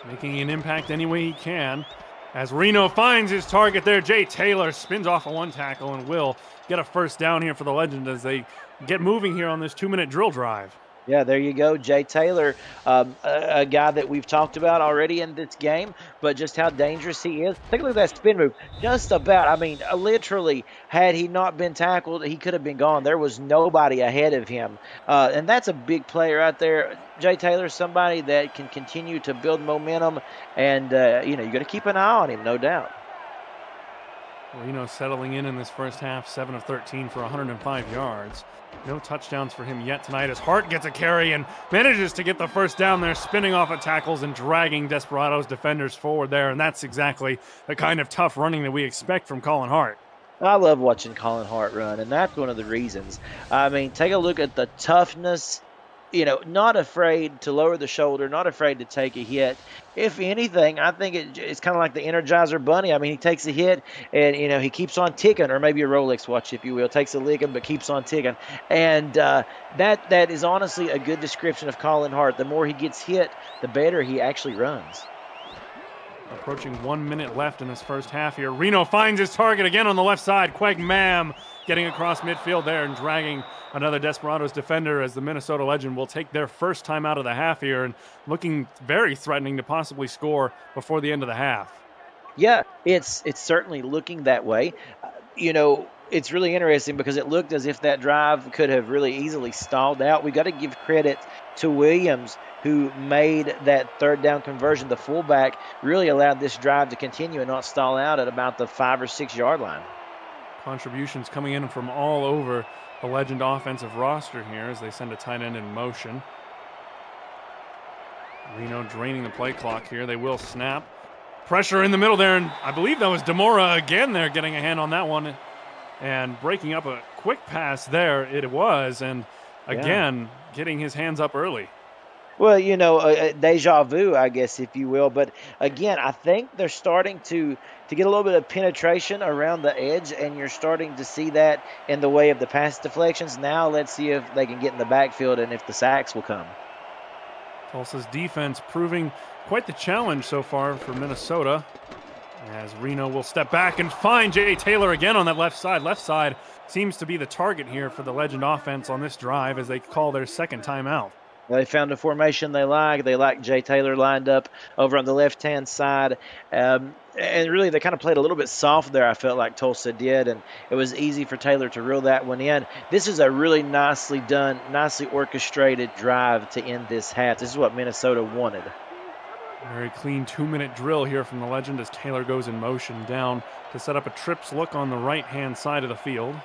Making an impact any way he can. As Reno finds his target there, Jay Taylor spins off a one tackle and will get a first down here for the Legend as they get moving here on this 2-minute drill drive.
Yeah, there you go. Jay Taylor, a guy that we've talked about already in this game, but just how dangerous he is. Take a look at that spin move. Just about, I mean, literally, had he not been tackled, he could have been gone. There was nobody ahead of him. And that's a big player out there. Jay Taylor is somebody that can continue to build momentum, and, you got to keep an eye on him, no doubt.
Reno settling in this first half, 7 of 13 for 105 yards. No touchdowns for him yet tonight as Hart gets a carry and manages to get the first down there, spinning off of tackles and dragging Desperados defenders forward there. And that's exactly the kind of tough running that we expect from Colin Hart.
I love watching Colin Hart run, and that's one of the reasons. I mean, take a look at the toughness, not afraid to lower the shoulder, not afraid to take a hit. If anything, I think it's kind of like the Energizer Bunny. I mean, he takes a hit and, he keeps on ticking, or maybe a Rolex watch, if you will. Takes a licking but keeps on ticking. And that is honestly a good description of Colin Hart. The more he gets hit, the better he actually runs.
Approaching 1 minute left in this first half here. Reno finds his target again on the left side. Quag Mam getting across midfield there and dragging another Desperados defender as the Minnesota Legend will take their first time out of the half here and looking very threatening to possibly score before the end of the half.
Yeah, it's certainly looking that way. It's really interesting because it looked as if that drive could have really easily stalled out. We got to give credit to Williams, who made that third down conversion. The fullback really allowed this drive to continue and not stall out at about the 5 or 6 yard line.
Contributions coming in from all over the Legend offensive roster here as they send a tight end in motion. Reno draining the play clock here. They will snap. Pressure in the middle there, and I believe that was Demora again there getting a hand on that one and breaking up a quick pass there. It was, and again, getting his hands up early.
Well, deja vu, I guess, if you will. But again, I think they're starting to get a little bit of penetration around the edge, and you're starting to see that in the way of the pass deflections. Now let's see if they can get in the backfield and if the sacks will come.
Tulsa's defense proving quite the challenge so far for Minnesota, as Reno will step back and find Jay Taylor again on that left side. Left side seems to be the target here for the Legend offense on this drive as they call their second timeout.
They found a formation they like. They like Jay Taylor lined up over on the left-hand side. And really, they kind of played a little bit soft there, I felt like Tulsa did, and it was easy for Taylor to reel that one in. This is a really nicely done, nicely orchestrated drive to end this half. This is what Minnesota wanted.
Very clean 2-minute drill here from the Legend as Taylor goes in motion down to set up a trips look on the right-hand side of the field.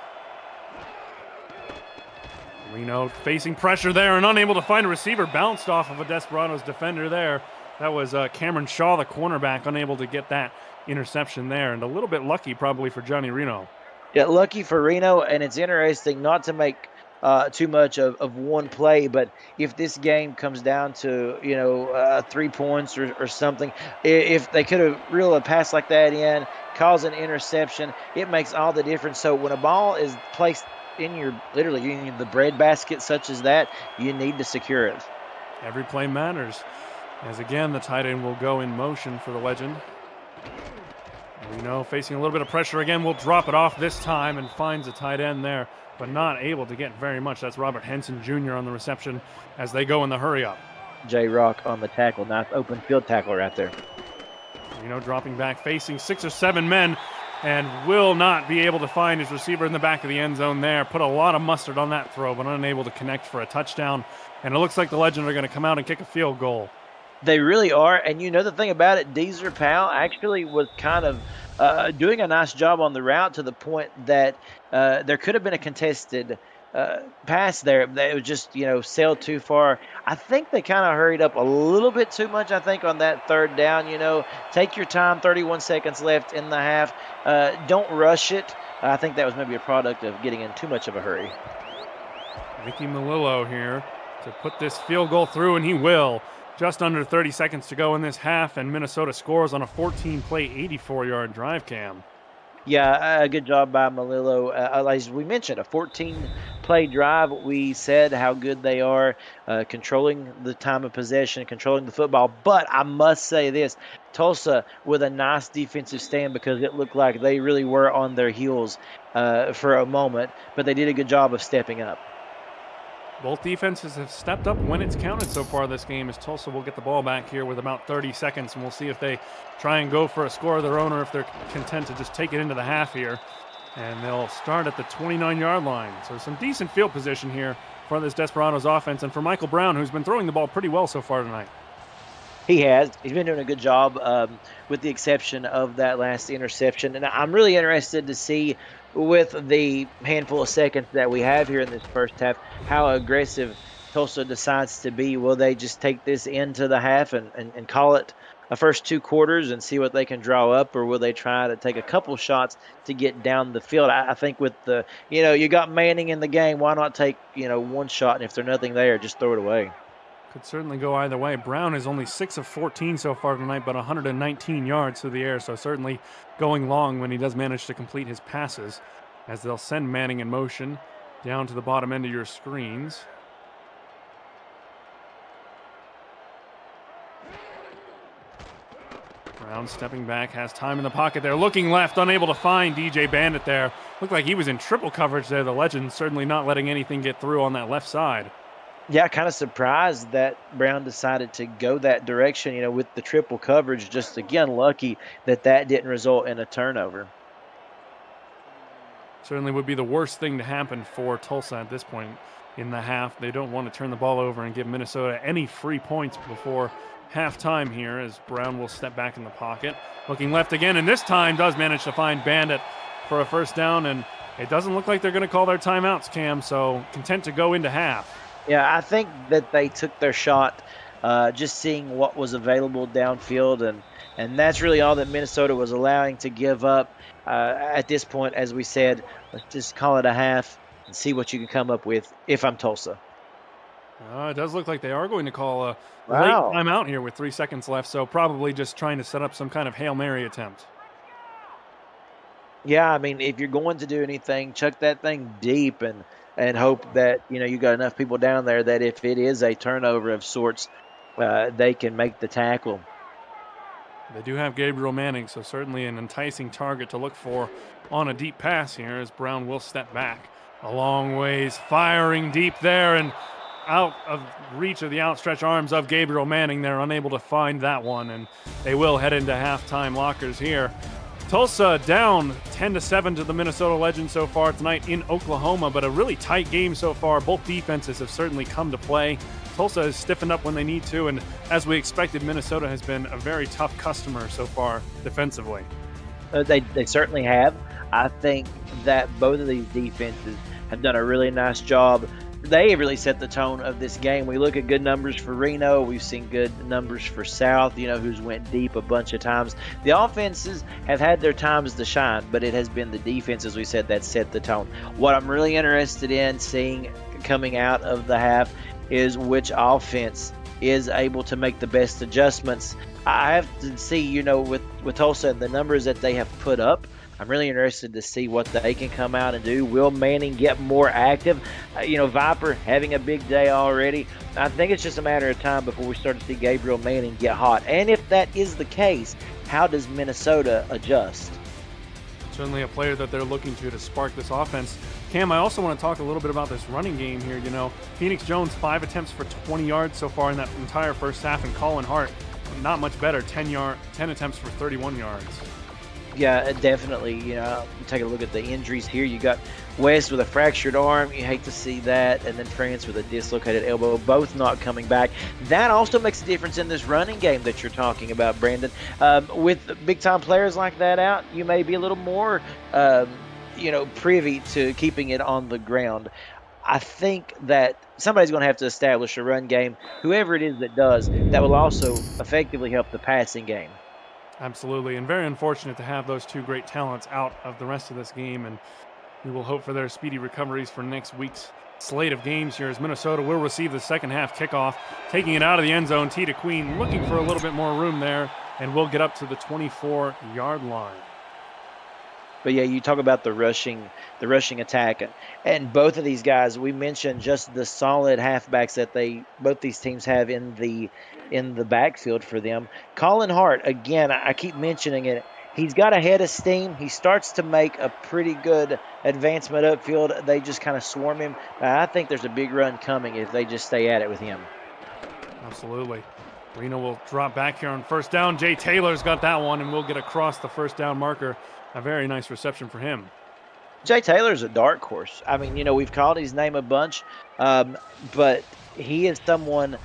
Reno facing pressure there and unable to find a receiver. Bounced off of a Desperados defender there. That was Cameron Shaw, the cornerback, unable to get that interception there. And a little bit lucky probably for Johnny Reno.
Yeah, lucky for Reno, and it's interesting not to make too much of one play, but if this game comes down to 3 points or something, if they could have reeled a pass like that in, cause an interception, it makes all the difference. So when a ball is placed in the bread basket such as that, you need to secure it.
Every play matters. As again, the tight end will go in motion for the Legend. Reno facing a little bit of pressure again, will drop it off this time and finds a tight end there, but not able to get very much. That's Robert Henson Jr. on the reception as they go in the hurry up.
J-Rock on the tackle. Nice open field tackle right there.
Reno dropping back, facing 6 or 7 men, and will not be able to find his receiver in the back of the end zone there. Put a lot of mustard on that throw, but unable to connect for a touchdown. And it looks like the Legend are going to come out and kick a field goal.
They really are, and you know the thing about it, Deezer Powell actually was kind of doing a nice job on the route to the point that there could have been a contested pass there. That it was just sailed too far. I think they kind of hurried up a little bit too much. I think on that third down, take your time. 31 seconds left in the half. Don't rush it. I think that was maybe a product of getting in too much of a hurry.
Mickey Melillo here to put this field goal through, and he will. Just under 30 seconds to go in this half, and Minnesota scores on a 14-play, 84-yard drive, Cam.
Yeah, good job by Melillo. As we mentioned, a 14-play drive. We said how good they are controlling the time of possession, controlling the football. But I must say this, Tulsa with a nice defensive stand because it looked like they really were on their heels for a moment. But they did a good job of stepping up.
Both defenses have stepped up when it's counted so far this game, as Tulsa will get the ball back here with about 30 seconds, and we'll see if they try and go for a score of their own or if they're content to just take it into the half here. And they'll start at the 29-yard line. So some decent field position here for this Desperados offense and for Michael Brown, who's been throwing the ball pretty well so far tonight.
He has. He's been doing a good job with the exception of that last interception. And I'm really interested to see, with the handful of seconds that we have here in this first half, how aggressive Tulsa decides to be. Will they just take this into the half and call it a first 2 quarters and see what they can draw up, or will they try to take a couple shots to get down the field? I think with the, you got Manning in the game, why not take, one shot, and if there's nothing there, just throw it away.
Could certainly go either way. Brown is only 6 of 14 so far tonight, but 119 yards through the air, so certainly going long when he does manage to complete his passes, as they'll send Manning in motion down to the bottom end of your screens. Brown stepping back, has time in the pocket there, looking left, unable to find DJ Bandit there. Looked like he was in triple coverage there. The legend certainly not letting anything get through on that left side.
Yeah, kind of surprised that Brown decided to go that direction, with the triple coverage. Just, again, lucky that didn't result in a turnover.
Certainly would be the worst thing to happen for Tulsa at this point in the half. They don't want to turn the ball over and give Minnesota any free points before halftime here, as Brown will step back in the pocket. Looking left again, and this time does manage to find Bandit for a first down, and it doesn't look like they're going to call their timeouts, Cam, so content to go into half.
Yeah, I think that they took their shot just seeing what was available downfield, and that's really all that Minnesota was allowing to give up at this point. As we said, let's just call it a half and see what you can come up with if I'm Tulsa.
It does look like they are going to call a
Wow.
late timeout here with 3 seconds left, so probably just trying to set up some kind of Hail Mary attempt.
Yeah, I mean, if you're going to do anything, chuck that thing deep and hope that, you got enough people down there that if it is a turnover of sorts, they can make the tackle.
They do have Gabriel Manning, so certainly an enticing target to look for on a deep pass here, as Brown will step back a long ways, firing deep there and out of reach of the outstretched arms of Gabriel Manning. They're unable to find that one, and they will head into halftime lockers here. Tulsa down 10-7 to the Minnesota Legends so far tonight in Oklahoma, but a really tight game so far. Both defenses have certainly come to play. Tulsa has stiffened up when they need to, and as we expected, Minnesota has been a very tough customer so far defensively.
They certainly have. I think that both of these defenses have done a really nice job. They really set the tone of this game. We look at good numbers for Reno. We've seen good numbers for South, who's went deep a bunch of times. The offenses have had their times to shine, but it has been the defense, as we said, that set the tone. What I'm really interested in seeing coming out of the half is which offense is able to make the best adjustments. I have to see, with Tulsa and the numbers that they have put up, I'm really interested to see what they can come out and do. Will Manning get more active? Viper having a big day already. I think it's just a matter of time before we start to see Gabriel Manning get hot. And if that is the case, how does Minnesota adjust?
Certainly a player that they're looking to spark this offense. Cam, I also want to talk a little bit about this running game here. Phoenix Jones, 5 attempts for 20 yards so far in that entire first half, and Colin Hart, not much better, 10 attempts for 31 yards.
Yeah, definitely. You take a look at the injuries here. You got West with a fractured arm. You hate to see that. And then France with a dislocated elbow, both not coming back. That also makes a difference in this running game that you're talking about, Brandon. With big-time players like that out, you may be a little more, privy to keeping it on the ground. I think that somebody's going to have to establish a run game, whoever it is that does, that will also effectively help the passing game.
Absolutely, and very unfortunate to have those two great talents out of the rest of this game, and we will hope for their speedy recoveries for next week's slate of games here as Minnesota will receive the second half kickoff, taking it out of the end zone. T to Queen looking for a little bit more room there, and we'll get up to the 24-yard line.
But yeah, you talk about the rushing attack, and both of these guys, we mentioned just the solid halfbacks that both these teams have in the backfield for them. Colin Hart, again, I keep mentioning it. He's got a head of steam. He starts to make a pretty good advancement upfield. They just kind of swarm him. I think there's a big run coming if they just stay at it with him.
Absolutely. Reno will drop back here on first down. Jay Taylor's got that one, and we'll get across the first down marker. A very nice reception for him.
Jay Taylor's a dark horse. I mean, we've called his name a bunch, but he is someone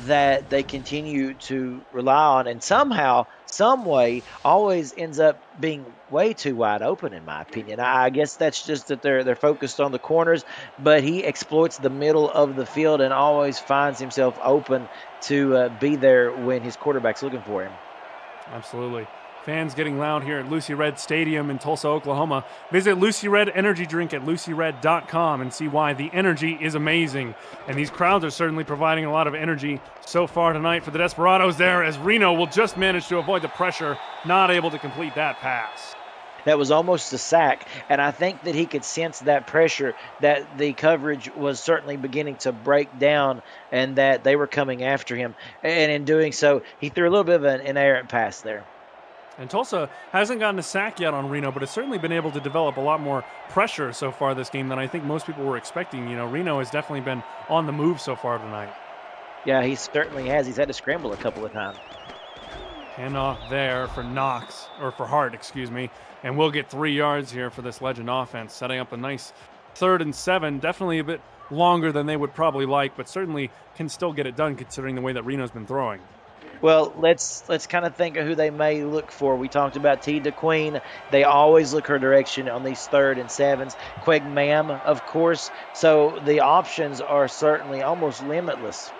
that they continue to rely on, and somehow, some way, always ends up being way too wide open, in my opinion. I guess that's just that they're focused on the corners, but he exploits the middle of the field and always finds himself open to be there when his quarterback's looking for him.
Absolutely. Fans getting loud here at Lucy Red Stadium in Tulsa, Oklahoma. Visit Lucy Red Energy Drink at lucyred.com and see why the energy is amazing. And these crowds are certainly providing a lot of energy so far tonight for the Desperados there, as Reno will just manage to avoid the pressure, not able to complete that pass.
That was almost a sack, and I think that he could sense that pressure, that the coverage was certainly beginning to break down and that they were coming after him. And in doing so, he threw a little bit of an errant pass there.
And Tulsa hasn't gotten a sack yet on Reno, but has certainly been able to develop a lot more pressure so far this game than I think most people were expecting. Reno has definitely been on the move so far tonight.
Yeah, he certainly has. He's had to scramble a couple of times.
Handoff there for Hart, and we'll get 3 yards here for this Legend offense, setting up a nice 3rd and 7. Definitely a bit longer than they would probably like, but certainly can still get it done considering the way that Reno's been throwing.
Well, let's kind of think of who they may look for. We talked about T. DeQueen. They always look her direction on these 3rd and 7s. Queg Mam, of course. So the options are certainly almost limitless.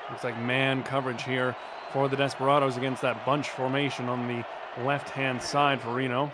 Looks like man coverage here for the Desperados against that bunch formation on the left-hand side for Reno.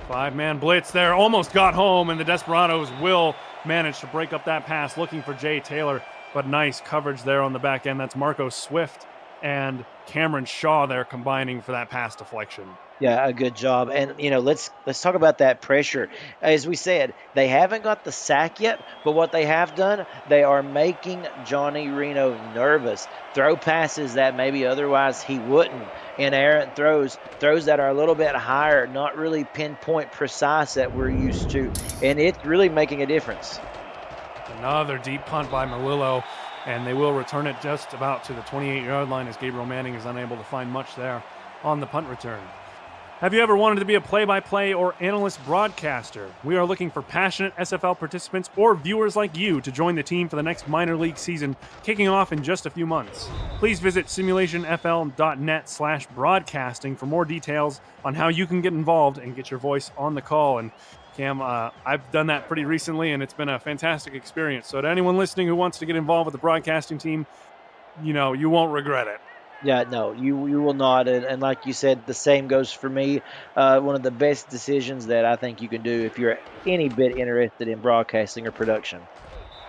5-man blitz there. Almost got home, and the Desperados will manage to break up that pass, looking for Jay Taylor. But nice coverage there on the back end. That's Marco Swift and Cameron Shaw there combining for that pass deflection.
Yeah, a good job. And, let's talk about that pressure. As we said, they haven't got the sack yet, but what they have done, they are making Johnny Reno nervous. Throw passes that maybe otherwise he wouldn't. Inerrant throws that are a little bit higher, not really pinpoint precise that we're used to. And it's really making a difference.
Another deep punt by Melillo, and they will return it just about to the 28-yard line as Gabriel Manning is unable to find much there on the punt return. Have you ever wanted to be a play-by-play or analyst broadcaster? We are looking for passionate SFL participants or viewers like you to join the team for the next minor league season, kicking off in just a few months. Please visit simulationfl.net/broadcasting for more details on how you can get involved and get your voice on the call. And Cam, I've done that pretty recently, and it's been a fantastic experience. So to anyone listening who wants to get involved with the broadcasting team, you won't regret it.
Yeah, no, you will not. And like you said, the same goes for me. One of the best decisions that I think you can do if you're any bit interested in broadcasting or production.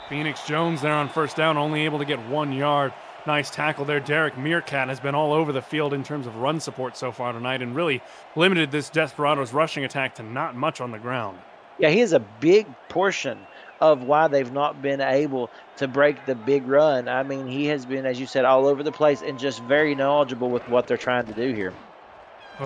Phoenix Jones there on first down, only able to get 1 yard. Nice tackle there. Derek Meerkat has been all over the field in terms of run support so far tonight and really limited this Desperados rushing attack to not much on the ground.
Yeah, he is a big portion of why they've not been able to break the big run. I mean, he has been, as you said, all over the place and just very knowledgeable with what they're trying to do here.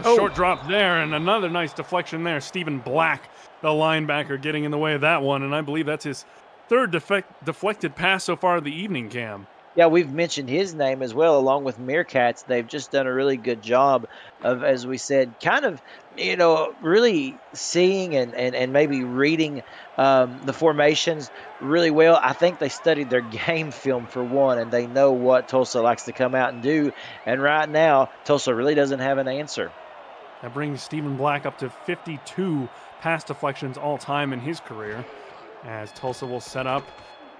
Short drop there, and another nice deflection there. Stephen Black, the linebacker, getting in the way of that one, and I believe that's his 3rd deflected pass so far of the evening, Cam.
Yeah, we've mentioned his name as well, along with Meerkats. They've just done a really good job of, as we said, kind of, really seeing and maybe reading the formations really well. I think they studied their game film for one, and they know what Tulsa likes to come out and do. And right now, Tulsa really doesn't have an answer.
That brings Stephen Black up to 52 pass deflections all time in his career, as Tulsa will set up.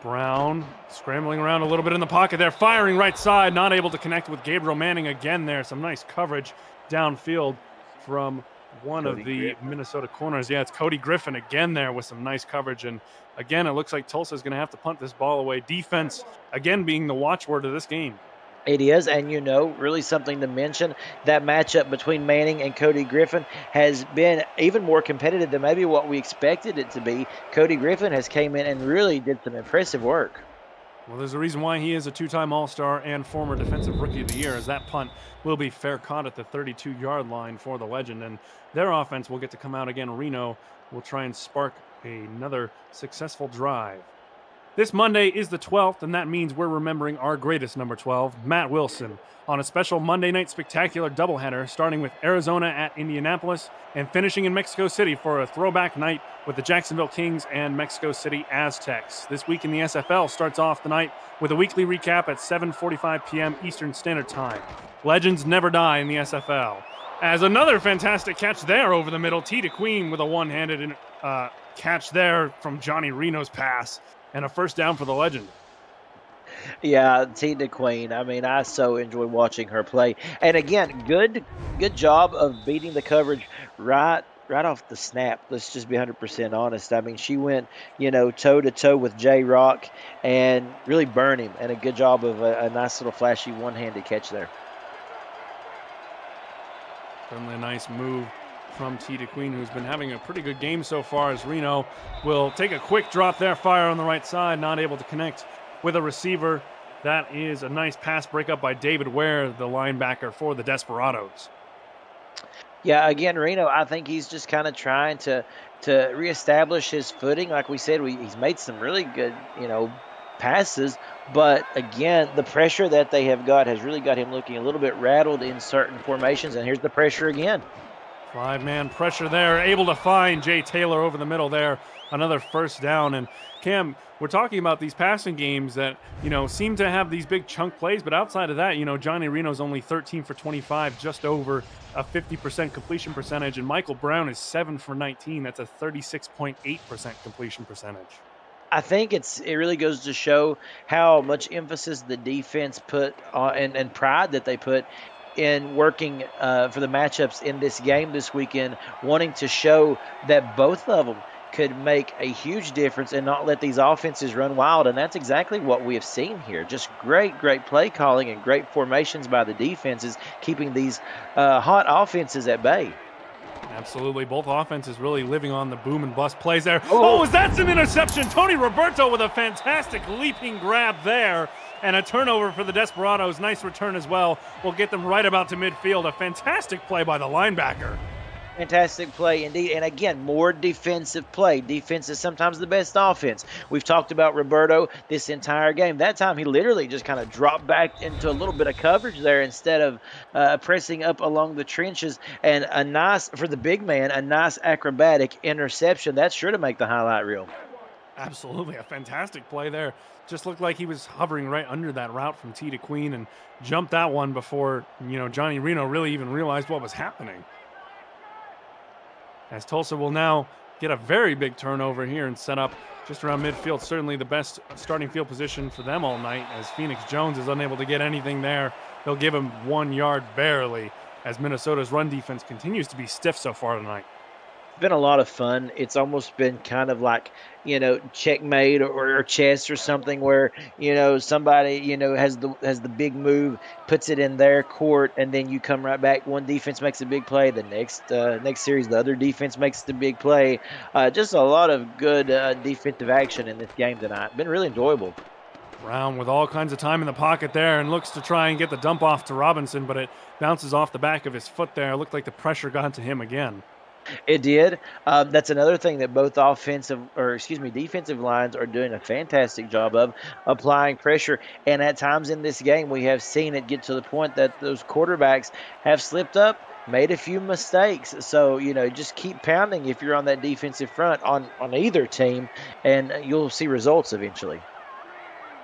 Brown scrambling around a little bit in the pocket there, firing right side, not able to connect with Gabriel Manning again there. Some nice coverage downfield from one of the Minnesota corners. Yeah, it's Cody Griffin again there with some nice coverage. And again, it looks like Tulsa is going to have to punt this ball away. Defense, again, being the watchword of this game.
It is, and really something to mention, that matchup between Manning and Cody Griffin has been even more competitive than maybe what we expected it to be. Cody Griffin has came in and really did some impressive work.
Well, there's a reason why he is a two-time All-Star and former Defensive Rookie of the Year, as that punt will be fair caught at the 32-yard line for the Legend, and their offense will get to come out again. Reno will try and spark another successful drive. This Monday is the 12th, and that means we're remembering our greatest number 12, Matt Wilson, on a special Monday night spectacular doubleheader, starting with Arizona at Indianapolis and finishing in Mexico City for a throwback night with the Jacksonville Kings and Mexico City Aztecs. This week in the SFL starts off the night with a weekly recap at 7:45 p.m. Eastern Standard Time. Legends never die in the SFL. As another fantastic catch there over the middle, T. DeQueen with a one-handed catch there from Johnny Reno's pass. And a first down for the Legend.
Yeah, T. DeQueen. I mean, I so enjoy watching her play. And again, good job of beating the coverage right off the snap. Let's just be 100% honest. I mean, she went, toe to toe with J Rock and really burned him. And a good job of a nice little flashy one-handed catch there.
Certainly a nice move from T. DeQueen, who's been having a pretty good game so far, as Reno will take a quick drop there, fire on the right side, not able to connect with a receiver. That is a nice pass breakup by David Ware, the linebacker for the Desperados.
Yeah, again, Reno, I think he's just kind of trying to reestablish his footing. Like we said, he's made some really good, passes. But again, the pressure that they have got has really got him looking a little bit rattled in certain formations. And here's the pressure again.
Five-man pressure there, able to find Jay Taylor over the middle there. Another first down. And Cam, we're talking about these passing games that, seem to have these big chunk plays, but outside of that, Johnny Reno's only 13 for 25, just over a 50% completion percentage, and Michael Brown is 7 for 19. That's a 36.8% completion percentage.
I think it really goes to show how much emphasis the defense put on and pride that they put in working for the matchups in this game this weekend, wanting to show that both of them could make a huge difference and not let these offenses run wild. And that's exactly what we have seen here. Just great play calling and great formations by the defenses, keeping these hot offenses at bay.
Absolutely. Both offenses really living on the boom and bust plays there. Oh, that's an interception. Tony Roberto with a fantastic leaping grab there. And a turnover for the Desperados. Nice return as well. We'll get them right about to midfield. A fantastic play by the linebacker.
Fantastic play indeed. And again, more defensive play. Defense is sometimes the best offense. We've talked about Roberto this entire game. That time he literally just kind of dropped back into a little bit of coverage there instead of pressing up along the trenches. And a nice, for the big man, a nice acrobatic interception. That's sure to make the highlight reel.
Absolutely. A fantastic play there. Just looked like he was hovering right under that route from T. DeQueen and jumped that one before, Johnny Reno really even realized what was happening. As Tulsa will now get a very big turnover here and set up just around midfield. Certainly the best starting field position for them all night, as Phoenix Jones is unable to get anything there. They'll give him 1 yard barely, as Minnesota's run defense continues to be stiff so far tonight.
It's been a lot of fun. It's almost been kind of like, checkmate or chess or something where, somebody, has the big move, puts it in their court, and then you come right back. One defense makes a big play. The next series, the other defense makes the big play. Just a lot of good defensive action in this game tonight. Been really enjoyable.
Brown with all kinds of time in the pocket there and looks to try and get the dump off to Robinson, but it bounces off the back of his foot there. It looked like the pressure got to him again.
It did. That's another thing that both defensive lines are doing a fantastic job of applying pressure. And at times in this game, we have seen it get to the point that those quarterbacks have slipped up, made a few mistakes. So, just keep pounding if you're on that defensive front on either team, and you'll see results eventually.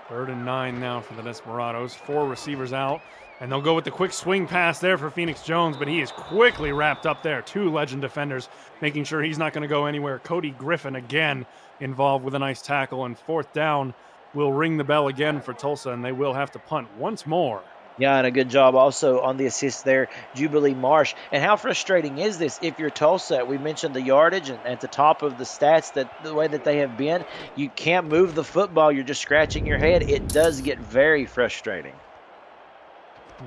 3rd and 9 now for the Desperados. 4 receivers out. And they'll go with the quick swing pass there for Phoenix Jones, but he is quickly wrapped up there. 2 legend defenders making sure he's not going to go anywhere. Cody Griffin again involved with a nice tackle, and 4th down will ring the bell again for Tulsa, and they will have to punt once more.
Yeah, and a good job also on the assist there, Jubilee Marsh. And how frustrating is this if you're Tulsa? We mentioned the yardage and at the top of the stats, that the way that they have been, you can't move the football. You're just scratching your head. It does get very frustrating.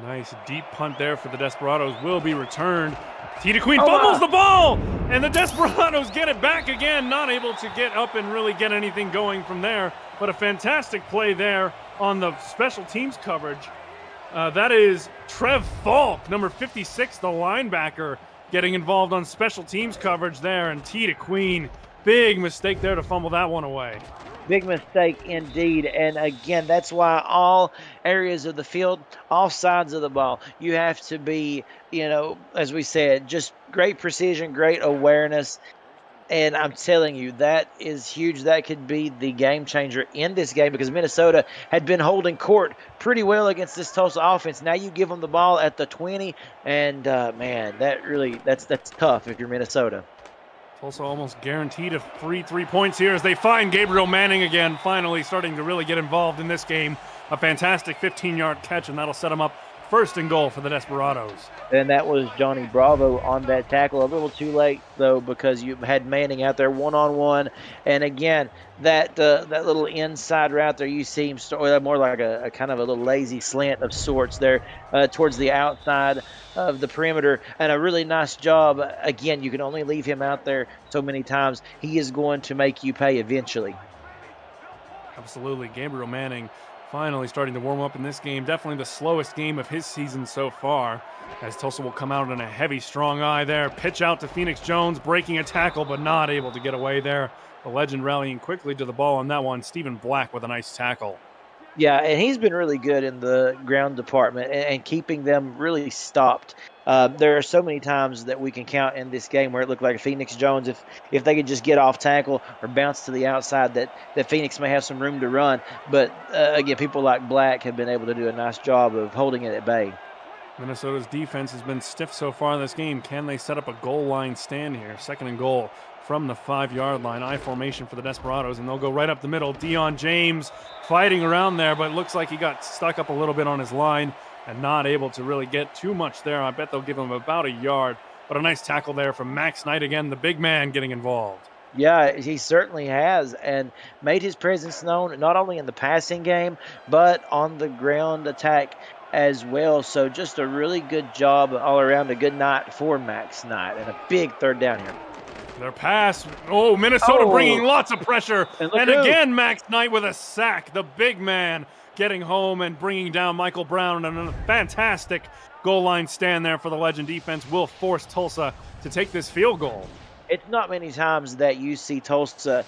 Nice deep punt there for the Desperados will be returned. Tita Queen fumbles the ball, and the Desperados get it back again, not able to get up and really get anything going from there. But a fantastic play there on the special teams coverage. That is Trev Falk, number 56, the linebacker, getting involved on special teams coverage there. And Tita Queen, big mistake there to fumble that one away.
Big mistake indeed. And again, that's why all areas of the field, all sides of the ball, you have to be, as we said, just great precision, great awareness. And I'm telling you, that is huge. That could be the game changer in this game, because Minnesota had been holding court pretty well against this Tulsa offense. Now you give them the ball at the 20, and man, that's tough if you're Minnesota.
Tulsa almost guaranteed a free 3 points here as they find Gabriel Manning again, finally starting to really get involved in this game. A fantastic 15-yard catch, and that'll set them up 1st and goal for the Desperados.
And that was Johnny Bravo on that tackle. A little too late, though, because you had Manning out there one-on-one. And again, that little inside route there, you see him more like a kind of a little lazy slant of sorts there towards the outside of the perimeter. And a really nice job. Again, you can only leave him out there so many times. He is going to make you pay eventually.
Absolutely. Gabriel Manning finally starting to warm up in this game. Definitely the slowest game of his season so far, as Tulsa will come out in a heavy, strong eye there. Pitch out to Phoenix Jones, breaking a tackle, but not able to get away there. The legend rallying quickly to the ball on that one. Stephen Black with a nice tackle.
Yeah, and he's been really good in the ground department and keeping them really stopped. There are so many times that we can count in this game where it looked like Phoenix Jones, if they could just get off tackle or bounce to the outside, that Phoenix may have some room to run. But again, people like Black have been able to do a nice job of holding it at bay.
Minnesota's defense has been stiff so far in this game. Can they set up a goal line stand here? 2nd and goal from the 5-yard line. I formation for the Desperados, and they'll go right up the middle. Deion James fighting around there, but it looks like he got stuck up a little bit on his line and not able to really get too much there. I bet they'll give him about a yard, but a nice tackle there from Max Knight again, the big man getting involved.
Yeah, he certainly has, and made his presence known not only in the passing game, but on the ground attack as well. So just a really good job all around, a good night for Max Knight, and a big 3rd down here.
Their pass. Oh, Minnesota bringing lots of pressure. And again, Max Knight with a sack. The big man getting home and bringing down Michael Brown. And a fantastic goal line stand there for the Legend defense will force Tulsa to take this field goal.
It's not many times that you see Tulsa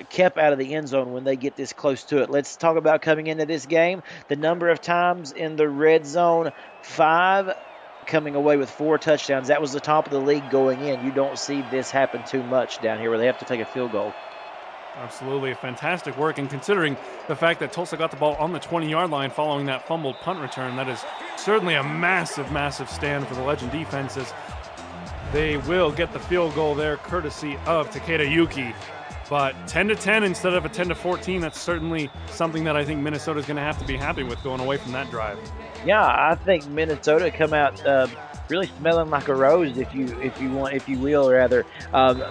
kept out of the end zone when they get this close to it. Let's talk about coming into this game. The number of times in the red zone, 5, coming away with 4 touchdowns. That was the top of the league going in. You don't see this happen too much down here where they have to take a field goal.
Absolutely. Fantastic work. And considering the fact that Tulsa got the ball on the 20-yard line following that fumbled punt return, that is certainly a massive, massive stand for the Legend defenses. They will get the field goal there courtesy of Takeda Yuki. But 10-10 instead of a 10-14, that's certainly something that I think Minnesota is going to have to be happy with going away from that drive.
Yeah, I think Minnesota come out really smelling like a rose, if you will,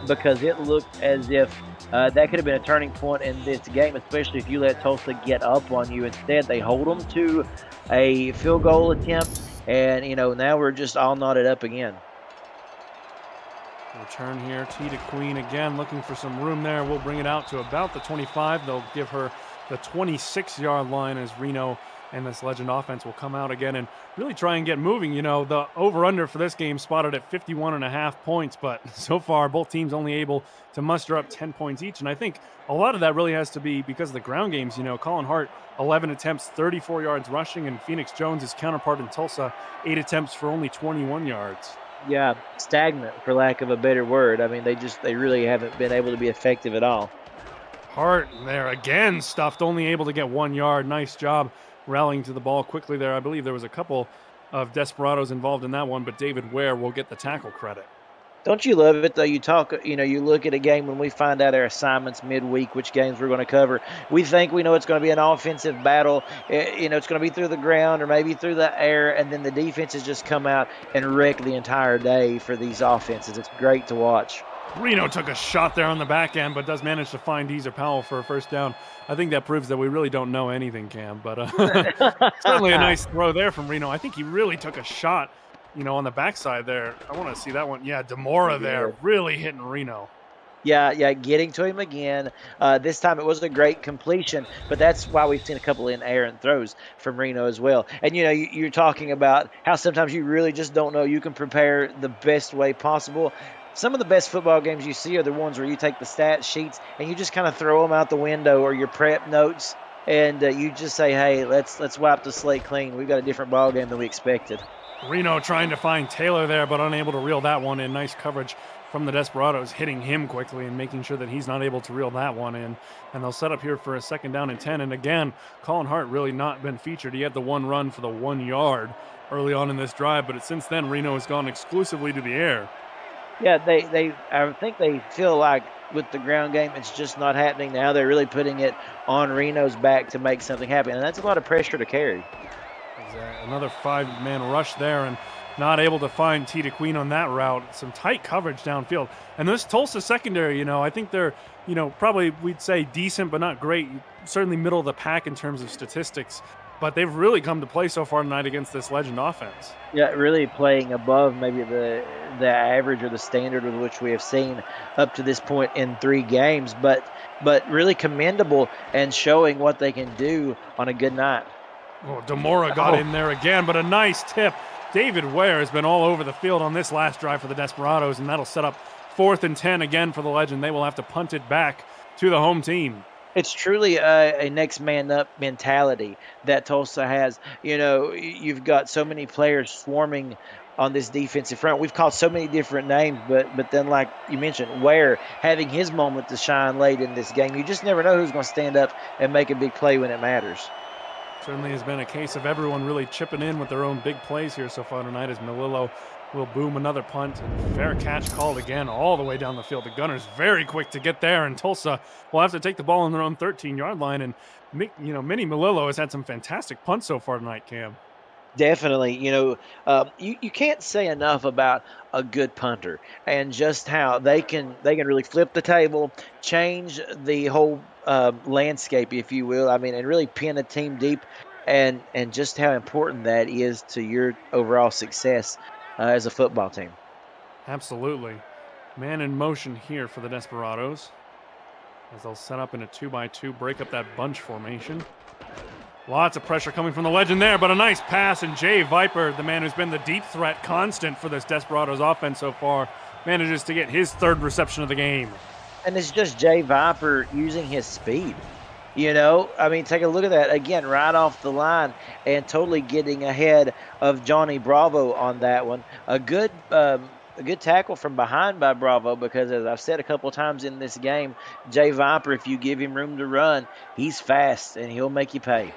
because it looked as if that could have been a turning point in this game, especially if you let Tulsa get up on you. Instead, they hold them to a field goal attempt, and now we're just all knotted up again.
Return here, Tita Queen again looking for some room there. We'll bring it out to about the 25. They'll give her the 26-yard line as Reno and this Legend offense will come out again and really try and get moving. You know, the over-under for this game spotted at 51.5 points, but so far both teams only able to muster up 10 points each. And I think a lot of that really has to be because of the ground games. You know, Colin Hart, 11 attempts, 34 yards rushing, and Phoenix Jones, his counterpart in Tulsa, 8 attempts for only 21 yards.
Yeah, stagnant for lack of a better word. I mean, they really haven't been able to be effective at all.
Hart there again, stuffed, only able to get 1 yard. Nice job rallying to the ball quickly there. I believe there was a couple of desperados involved in that one, but David Ware will get the tackle credit.
Don't you love it though? You look at a game when we find out our assignments midweek, which games we're going to cover. We think we know it's going to be an offensive battle. It's going to be through the ground or maybe through the air, and then the defenses just come out and wreck the entire day for these offenses. It's great to watch.
Reno took a shot there on the back end, but does manage to find Deezer Powell for a first down. I think that proves that we really don't know anything, Cam, but certainly a nice throw there from Reno. I think he really took a shot, on the backside there. I want to see that one. Yeah, Demora there really hitting Reno.
Yeah, getting to him again. This time it was a great completion, but that's why we've seen a couple in errant throws from Reno as well. And, you're talking about how sometimes you really just don't know. You can prepare the best way possible. Some of the best football games you see are the ones where you take the stat sheets and you just kind of throw them out the window, or your prep notes, and you just say, hey, let's wipe the slate clean. We've got a different ball game than we expected.
Reno trying to find Taylor there, but unable to reel that one in. Nice coverage from the Desperados, hitting him quickly and making sure that he's not able to reel that one in. And they'll set up here for a 2nd down and 10. And again, Colin Hart really not been featured. He had the one run for the 1 yard early on in this drive, but since then, Reno has gone exclusively to the air.
Yeah, I think they feel like with the ground game, it's just not happening now. They're really putting it on Reno's back to make something happen, and that's a lot of pressure to carry.
Exactly. Another 5-man rush there, and not able to find T. DeQueen on that route. Some tight coverage downfield. And this Tulsa secondary, I think they're, probably we'd say decent, but not great. Certainly middle of the pack in terms of statistics. But they've really come to play so far tonight against this Legend offense.
Yeah, really playing above maybe the average or the standard with which we have seen up to this point in 3 games, but really commendable and showing what they can do on a good night.
Oh, Demora got in there again, but a nice tip. David Ware has been all over the field on this last drive for the Desperados, and that'll set up 4th and 10 again for the Legend. They will have to punt it back to the home team.
It's truly a next man up mentality that Tulsa has. You've got so many players swarming on this defensive front. We've called so many different names, but then like you mentioned, Ware having his moment to shine late in this game. You just never know who's going to stand up and make a big play when it matters.
Certainly has been a case of everyone really chipping in with their own big plays here so far tonight, as Melillo will boom another punt. Fair catch called again all the way down the field. The Gunners very quick to get there, and Tulsa will have to take the ball on their own 13-yard line. And, Minnie Melillo has had some fantastic punts so far tonight, Cam.
Definitely. You can't say enough about a good punter and just how they can really flip the table, change the whole landscape, if you will. I mean, and really pin a team deep, and just how important that is to your overall success as a football team.
Absolutely. Man in motion here for the Desperados as they'll set up in a 2-by-2, break up that bunch formation. Lots of pressure coming from the Legend there, but a nice pass, and Jay Viper, the man who's been the deep threat constant for this Desperados offense so far, manages to get his 3rd reception of the game.
And it's just Jay Viper using his speed. I mean, take a look at that. Again, right off the line and totally getting ahead of Johnny Bravo on that one. A good tackle from behind by Bravo, because as I've said a couple of times in this game, Jay Viper, if you give him room to run, he's fast and he'll make you pay.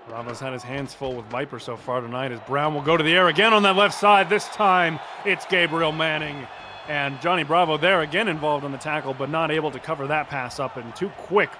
Bravo's had his hands full with Viper so far tonight, as Brown will go to the air again on that left side. This time it's Gabriel Manning. And Johnny Bravo there again involved on the tackle, but not able to cover that pass up, and 2 quick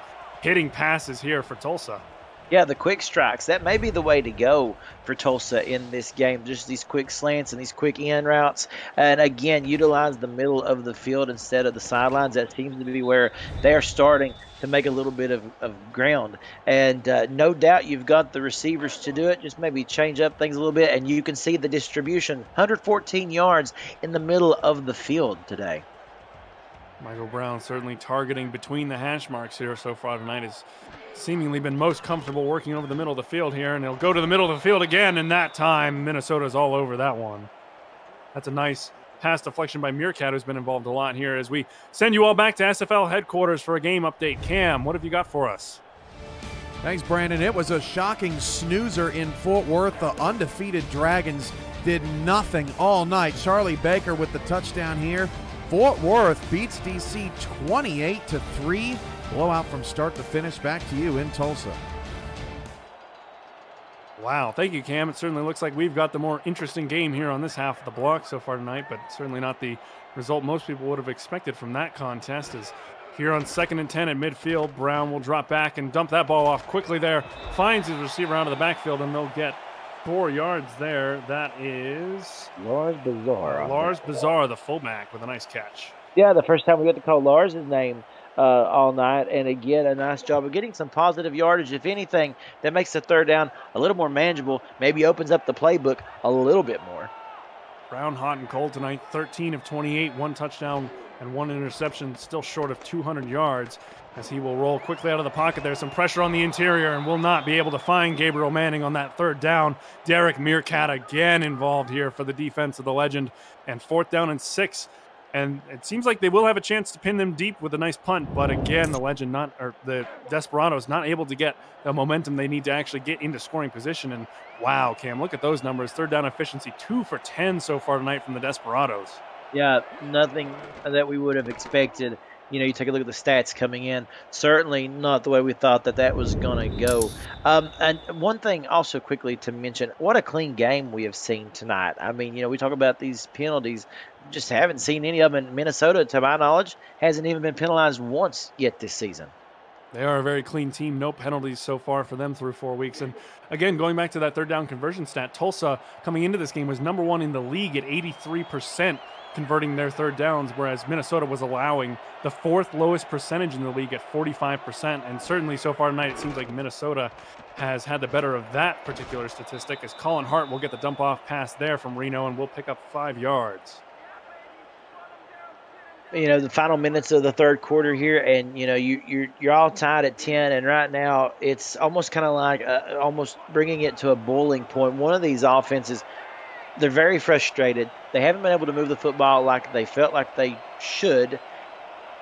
hitting passes here for Tulsa.
Yeah, the quick strikes. That may be the way to go for Tulsa in this game. Just these quick slants and these quick in routes. And again, utilize the middle of the field instead of the sidelines. That seems to be where they're starting to make a little bit of ground. And no doubt you've got the receivers to do it. Just maybe change up things a little bit, and you can see the distribution. 114 yards in the middle of the field today.
Michael Brown certainly targeting between the hash marks here so far tonight. Has seemingly been most comfortable working over the middle of the field here, and he'll go to the middle of the field again, and that time Minnesota's all over that one. That's a nice pass deflection by Meerkat, who's been involved a lot here, as we send you all back to SFL headquarters for a game update. Cam, what have you got for us?
Thanks, Brandon. It was a shocking snoozer in Fort Worth. The undefeated Dragons did nothing all night. Charlie Baker with the touchdown here. Fort Worth beats DC 28-3. Blowout from start to finish. Back to you in Tulsa.
Wow, thank you, Cam. It certainly looks like we've got the more interesting game here on this half of the block so far tonight, but certainly not the result most people would have expected from that contest. As here on 2nd and 10 at midfield, Brown will drop back and dump that ball off quickly there. Finds his receiver out of the backfield, and they'll get 4 yards there. That is
Lars Bizarre.
Lars Bizarre, the fullback, with a nice catch.
Yeah, the first time we got to call Lars' name all night, and again, a nice job of getting some positive yardage. If anything, that makes the third down a little more manageable, maybe opens up the playbook a little bit more.
Brown hot and cold tonight, 13 of 28, 1 touchdown and 1 interception, still short of 200 yards, as he will roll quickly out of the pocket. There's some pressure on the interior and will not be able to find Gabriel Manning on that third down. Derek Meerkat again involved here for the defense of the Legend, and 4th down and 6. And it seems like they will have a chance to pin them deep with a nice punt, but again, the Desperados not able to get the momentum they need to actually get into scoring position. And wow, Cam, look at those numbers. 3rd down efficiency, 2 for 10 so far tonight from the Desperados.
Yeah, nothing that we would have expected. You know, you take a look at the stats coming in. Certainly not the way we thought that was going to go. And one thing also quickly to mention, what a clean game we have seen tonight. I mean, you know, we talk about these penalties. Just haven't seen any of them in Minnesota, to my knowledge. Hasn't even been penalized once yet this season.
They are a very clean team. No penalties so far for them through 4 weeks. And again, going back to that 3rd down conversion stat, Tulsa coming into this game was number 1 in the league at 83%. Converting their 3rd downs, whereas Minnesota was allowing the 4th lowest percentage in the league at 45%. And certainly so far tonight, it seems like Minnesota has had the better of that particular statistic, as Colin Hart will get the dump off pass there from Reno and will pick up 5 yards.
You know, the final minutes of the 3rd quarter here, and you know, you're all tied at 10, and right now it's almost kind of like almost bringing it to a boiling point. One of these offenses, they're very frustrated. They haven't been able to move the football like they felt like they should.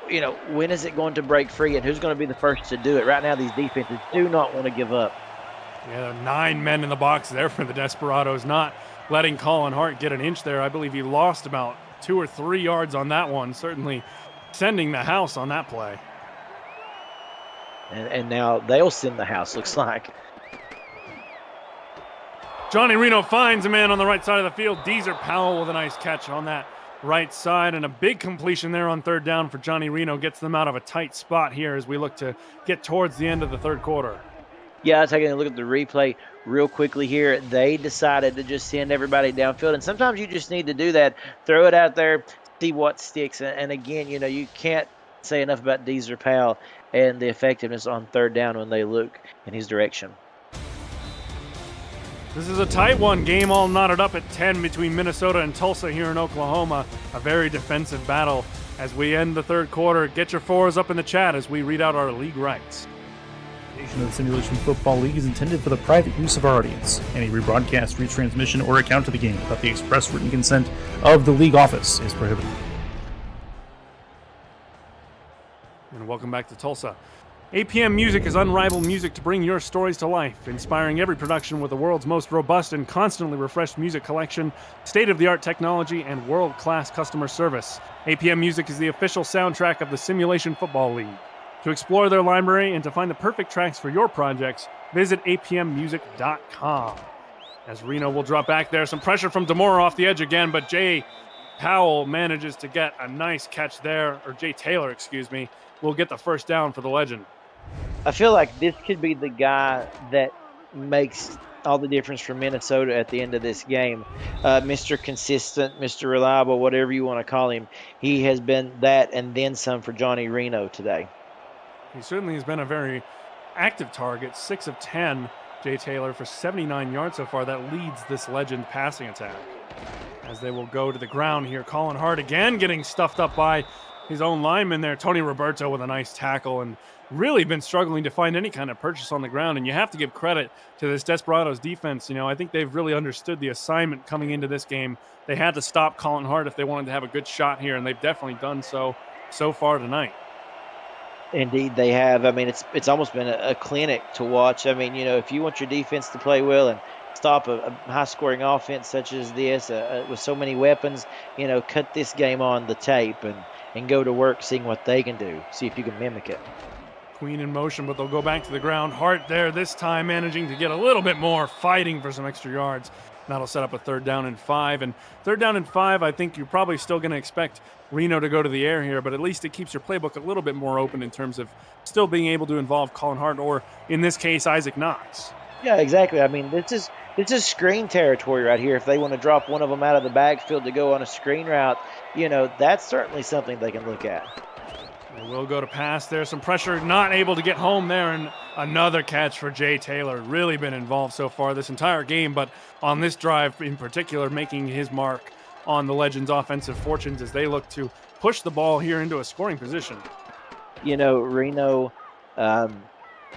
You know, when is it going to break free, and who's going to be the first to do it? Right now, these defenses do not want to give up.
Yeah, 9 men in the box there for the Desperados, not letting Colin Hart get an inch there. I believe he lost about 2 or 3 yards on that one, certainly sending the house on that play.
And now they'll send the house, looks like.
Johnny Reno finds a man on the right side of the field. Deezer Powell with a nice catch on that right side, and a big completion there on 3rd down for Johnny Reno. Gets them out of a tight spot here as we look to get towards the end of the 3rd quarter.
Yeah, taking a look at the replay real quickly here. They decided to just send everybody downfield, and sometimes you just need to do that. Throw it out there, see what sticks. And again, you know, you can't say enough about Deezer Powell and the effectiveness on 3rd down when they look in his direction.
This is a tight one. Game all knotted up at 10 between Minnesota and Tulsa here in Oklahoma. A very defensive battle as we end the 3rd quarter. Get your 4s up in the chat as we read out our league rights.
The Simulation Football League is intended for the private use of our audience. Any rebroadcast, retransmission, or account of the game without the express written consent of the league office is prohibited.
And welcome back to Tulsa. APM Music is unrivaled music to bring your stories to life, inspiring every production with the world's most robust and constantly refreshed music collection, state-of-the-art technology, and world-class customer service. APM Music is the official soundtrack of the Simulation Football League. To explore their library and to find the perfect tracks for your projects, visit apmmusic.com. As Reno will drop back there, some pressure from Demore off the edge again, but Jay Powell manages to get a nice catch there, or Jay Taylor, excuse me, will get the 1st down for the Legend.
I feel like this could be the guy that makes all the difference for Minnesota at the end of this game. Mr. Consistent, Mr. Reliable, whatever you want to call him. He has been that and then some for Johnny Reno today.
He certainly has been a very active target, 6 of 10, Jay Taylor, for 79 yards so far. That leads this Legend passing attack. As they will go to the ground here, Colin Hart again getting stuffed up by his own lineman there, Tony Roberto, with a nice tackle, and really been struggling to find any kind of purchase on the ground. And you have to give credit to this Desperados defense. You know, I think they've really understood the assignment coming into this game. They had to stop Colin Hart if they wanted to have a good shot here, and they've definitely done so far tonight.
Indeed, they have. I mean, it's almost been a clinic to watch. I mean, you know, if you want your defense to play well and stop a high-scoring offense such as this with so many weapons, you know, cut this game on the tape and go to work seeing what they can do. See if you can mimic it.
Queen in motion, but they'll go back to the ground. Hart there this time managing to get a little bit more, fighting for some extra yards. That'll set up a 3rd down and 5. And 3rd down and 5, I think you're probably still going to expect Reno to go to the air here, but at least it keeps your playbook a little bit more open in terms of still being able to involve Colin Hart or, in this case, Isaac Knox.
Yeah, exactly. I mean, this is screen territory right here. If they want to drop one of them out of the backfield to go on a screen route, you know, that's certainly something they can look at.
They will go to pass there. Some pressure, not able to get home there, and another catch for Jay Taylor. Really been involved so far this entire game, but on this drive in particular, making his mark on the Legends' offensive fortunes as they look to push the ball here into a scoring position.
You know, Reno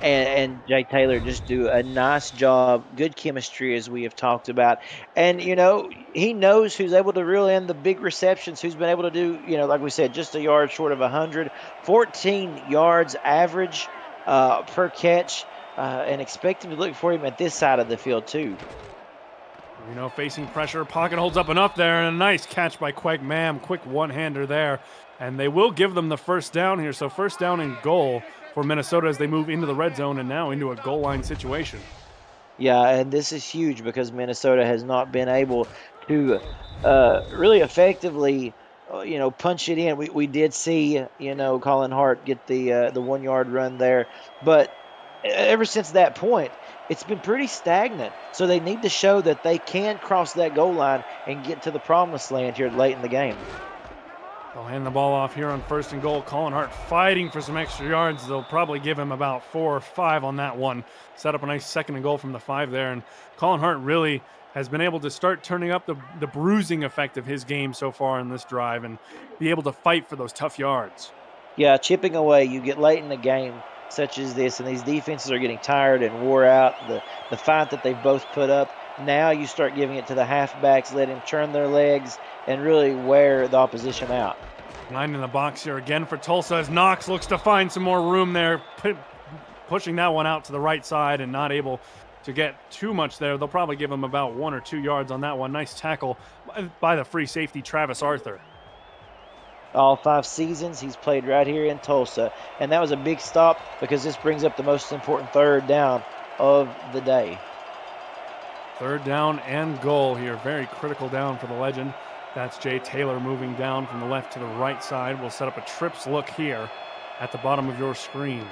and Jay Taylor just do a nice job, good chemistry as we have talked about. And, you know, he knows who's able to reel in the big receptions, who's been able to do, you know, like we said, just a yard short of 100, 14 yards average per catch, and expect him to look for him at this side of the field too.
You know, facing pressure, pocket holds up enough there, and a nice catch by Queg Mam, quick one-hander there. And they will give them the 1st down here, so 1st down and goal for Minnesota as they move into the red zone and now into a goal line situation.
Yeah, and this is huge because Minnesota has not been able to really effectively, you know, punch it in. We did see, you know, Colin Hart get the 1-yard run there, but ever since that point, it's been pretty stagnant. So they need to show that they can cross that goal line and get to the promised land here late in the game.
They'll hand the ball off here on 1st and goal. Colin Hart fighting for some extra yards. They'll probably give him about 4 or 5 on that one. Set up a nice 2nd and goal from the 5 there. And Colin Hart really has been able to start turning up the bruising effect of his game so far in this drive and be able to fight for those tough yards.
Yeah, chipping away. You get late in the game such as this, and these defenses are getting tired and wore out. The fight that they've both put up. Now you start giving it to the halfbacks, let him turn their legs, and really wear the opposition out.
Line in the box here again for Tulsa as Knox looks to find some more room there, pushing that one out to the right side and not able to get too much there. They'll probably give him about 1 or 2 yards on that one. Nice tackle by the free safety, Travis Arthur.
All 5 seasons he's played right here in Tulsa, and that was a big stop because this brings up the most important 3rd down of the day.
3rd down and goal here. Very critical down for the Legend. That's Jay Taylor moving down from the left to the right side. We'll set up a trips look here at the bottom of your screen.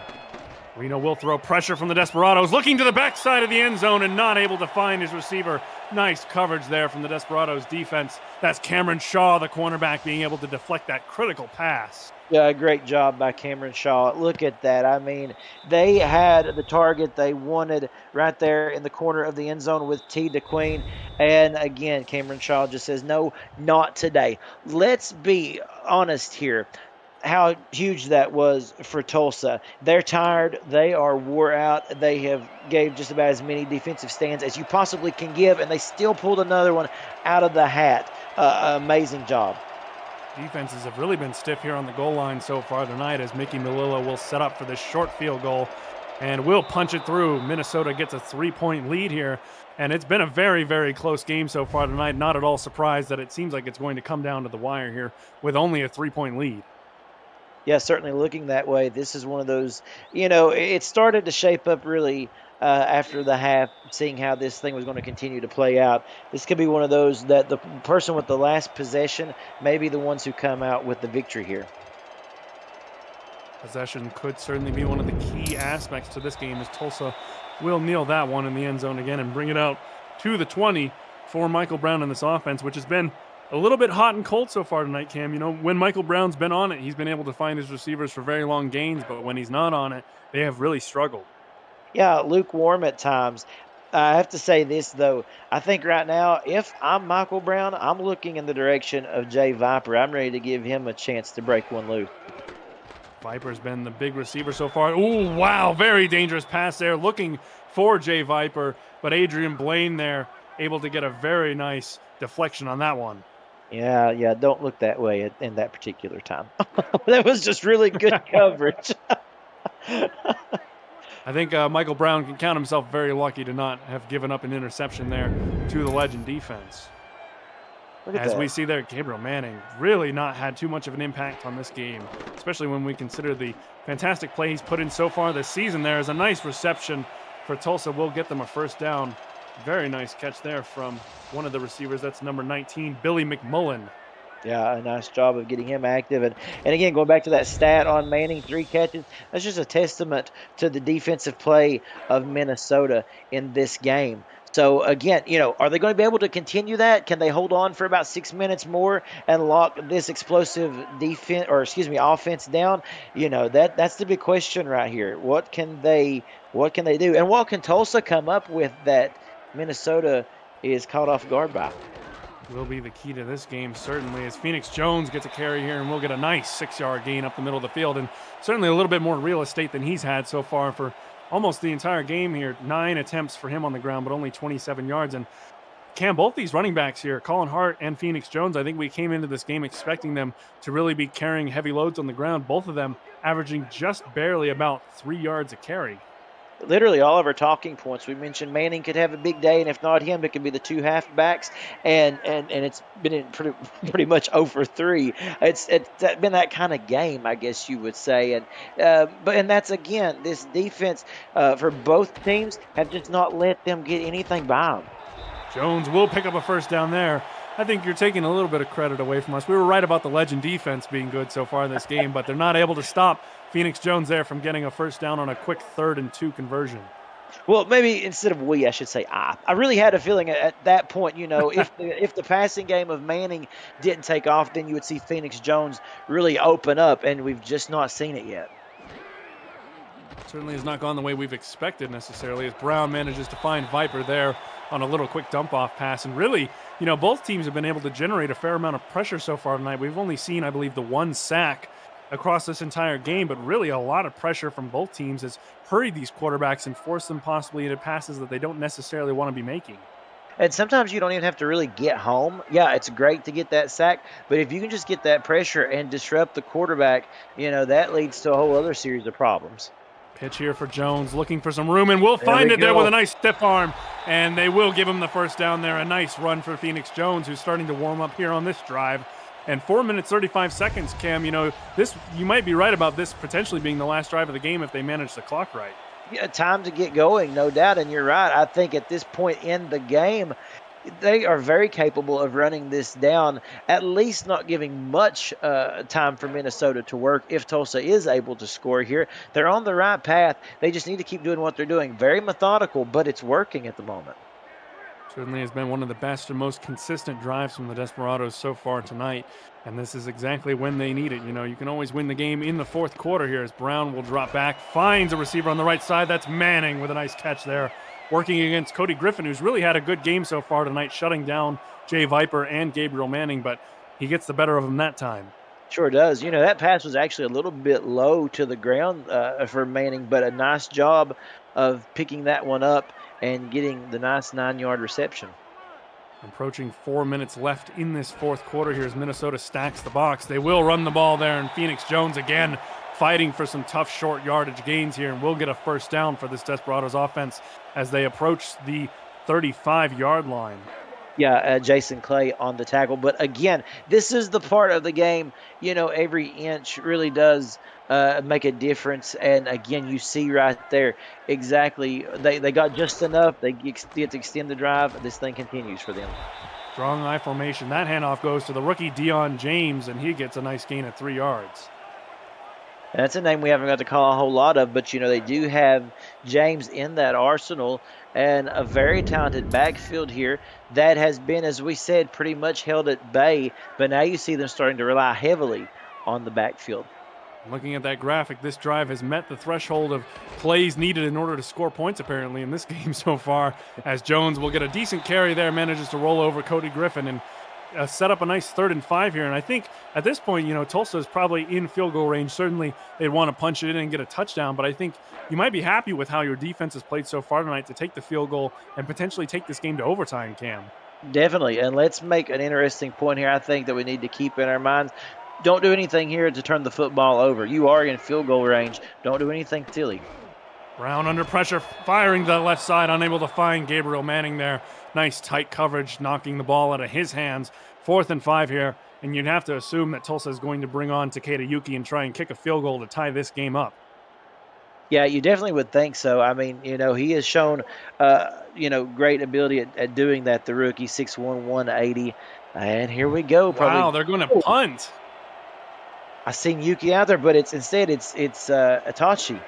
Reno will throw pressure from the Desperados, looking to the backside of the end zone and not able to find his receiver. Nice coverage there from the Desperados defense. That's Cameron Shaw, the cornerback, being able to deflect that critical pass.
Yeah, great job by Cameron Shaw. Look at that. I mean, they had the target they wanted right there in the corner of the end zone with T. DeQueen. And again, Cameron Shaw just says, no, not today. Let's be honest here. How huge that was for Tulsa. They're tired. They are wore out. They have gave just about as many defensive stands as you possibly can give, and they still pulled another one out of the hat. Amazing job.
Defenses have really been stiff here on the goal line so far tonight as Mickey Melillo will set up for this short field goal and will punch it through. Minnesota gets a 3-point lead here, and it's been a very, very close game so far tonight. Not at all surprised that it seems like it's going to come down to the wire here with only a 3-point lead.
Yeah, certainly looking that way. This is one of those, you know, it started to shape up really after the half, seeing how this thing was going to continue to play out. This could be one of those that the person with the last possession may be the ones who come out with the victory here.
Possession could certainly be one of the key aspects to this game as Tulsa will kneel that one in the end zone again and bring it out to the 20 for Michael Brown in this offense, which has been a little bit hot and cold so far tonight, Cam. You know, when Michael Brown's been on it, he's been able to find his receivers for very long gains, but when he's not on it, they have really struggled.
Yeah, lukewarm at times. I have to say this, though. I think right now, if I'm Michael Brown, I'm looking in the direction of Jay Viper. I'm ready to give him a chance to break one loose.
Viper's been the big receiver so far. Ooh, wow, very dangerous pass there, looking for Jay Viper, but Adrian Blaine there able to get a very nice deflection on that one.
Yeah, don't look that way in that particular time. That was just really good coverage.
I think Michael Brown can count himself very lucky to not have given up an interception there to the Legend defense. As we see there, Gabriel Manning really not had too much of an impact on this game, especially when we consider the fantastic play he's put in so far this season. There is a nice reception for Tulsa. Will get them a first down. Very nice catch there from one of the receivers. That's number 19, Billy McMullen.
Yeah, a nice job of getting him active. And again, going back to that stat on Manning, 3 catches, that's just a testament to the defensive play of Minnesota in this game. So, again, are they going to be able to continue that? Can they hold on for about 6 minutes more and lock this explosive offense down? That's the big question right here. What can they do? And what can Tulsa come up with that Minnesota is caught off guard by?
Will be the key to this game, certainly, as Phoenix Jones gets a carry here and we'll get a nice 6-yard gain up the middle of the field, and certainly a little bit more real estate than he's had so far for almost the entire game here. 9 attempts for him on the ground, but only 27 yards. And Cam, both these running backs here, Colin Hart and Phoenix Jones, I think we came into this game expecting them to really be carrying heavy loads on the ground, both of them averaging just barely about 3 yards a carry.
Literally all of our talking points. We mentioned Manning could have a big day, and if not him, it could be the 2 halfbacks, and it's been in pretty much over 3. It's been that kind of game, I guess you would say, and that's again this defense for both teams have just not let them get anything by them.
Jones will pick up a first down there. I think you're taking a little bit of credit away from us. We were right about the Legend defense being good so far in this game, but they're not able to stop Phoenix Jones there from getting a first down on a quick 3rd and 2 conversion.
Well, maybe instead of I should say I. I really had a feeling at that point, if the passing game of Manning didn't take off, then you would see Phoenix Jones really open up, and we've just not seen it yet.
Certainly has not gone the way we've expected necessarily, as Brown manages to find Viper there on a little quick dump-off pass. And really, both teams have been able to generate a fair amount of pressure so far tonight. We've only seen, I believe, the 1 sack across this entire game, but really a lot of pressure from both teams has hurried these quarterbacks and forced them possibly into passes that they don't necessarily want to be making.
And sometimes you don't even have to really get home. Yeah, it's great to get that sack, but if you can just get that pressure and disrupt the quarterback, that leads to a whole other series of problems.
Pitch here for Jones, looking for some room, and we'll find it there with a nice stiff arm, and they will give him the first down there. A nice run for Phoenix Jones, who's starting to warm up here on this drive. And 4 minutes, 35 seconds, Cam, this, you might be right about this potentially being the last drive of the game if they manage the clock right.
Yeah, time to get going, no doubt, and you're right. I think at this point in the game, they are very capable of running this down, at least not giving much time for Minnesota to work if Tulsa is able to score here. They're on the right path. They just need to keep doing what they're doing. Very methodical, but it's working at the moment.
Certainly has been one of the best and most consistent drives from the Desperados so far tonight, and this is exactly when they need it. You can always win the game in the 4th quarter here, as Brown will drop back, finds a receiver on the right side. That's Manning with a nice catch there, working against Cody Griffin, who's really had a good game so far tonight, shutting down Jay Viper and Gabriel Manning, but he gets the better of him that time.
Sure does. That pass was actually a little bit low to the ground for Manning, but a nice job of picking that one up and getting the nice 9-yard reception.
Approaching 4 minutes left in this 4th quarter here as Minnesota stacks the box. They will run the ball there, and Phoenix Jones again fighting for some tough short yardage gains here, and will get a first down for this Desperados offense as they approach the 35-yard line.
Yeah, Jason Clay on the tackle. But again, this is the part of the game, every inch really does make a difference. And again, you see right there exactly, they got just enough. They get to extend the drive. This thing continues for them.
Strong I formation. That handoff goes to the rookie Deion James, and he gets a nice gain of 3 yards.
That's a name we haven't got to call a whole lot of, but, they do have James in that arsenal and a very talented backfield here that has been, as we said, pretty much held at bay, but now you see them starting to rely heavily on the backfield.
Looking at that graphic, this drive has met the threshold of plays needed in order to score points, apparently, in this game so far, as Jones will get a decent carry there, manages to roll over Cody Griffin and set up a nice 3rd and 5 here. And I think at this point, Tulsa is probably in field goal range. Certainly, they'd want to punch it in and get a touchdown, but I think you might be happy with how your defense has played so far tonight to take the field goal and potentially take this game to overtime, Cam.
Definitely. And let's make an interesting point here, I think, that we need to keep in our minds. Don't do anything here to turn the football over. You are in field goal range. Don't do anything silly.
Brown under pressure, firing to the left side, unable to find Gabriel Manning there. Nice tight coverage, knocking the ball out of his hands. 4th and 5 here, and you'd have to assume that Tulsa is going to bring on Takeda Yuki and try and kick a field goal to tie this game up.
Yeah, you definitely would think so. I mean, he has shown, great ability at doing that, the rookie, 6'1", 180. And here we go.
Wow, they're going to punt.
I seen Yuki out there, but it's Itachi.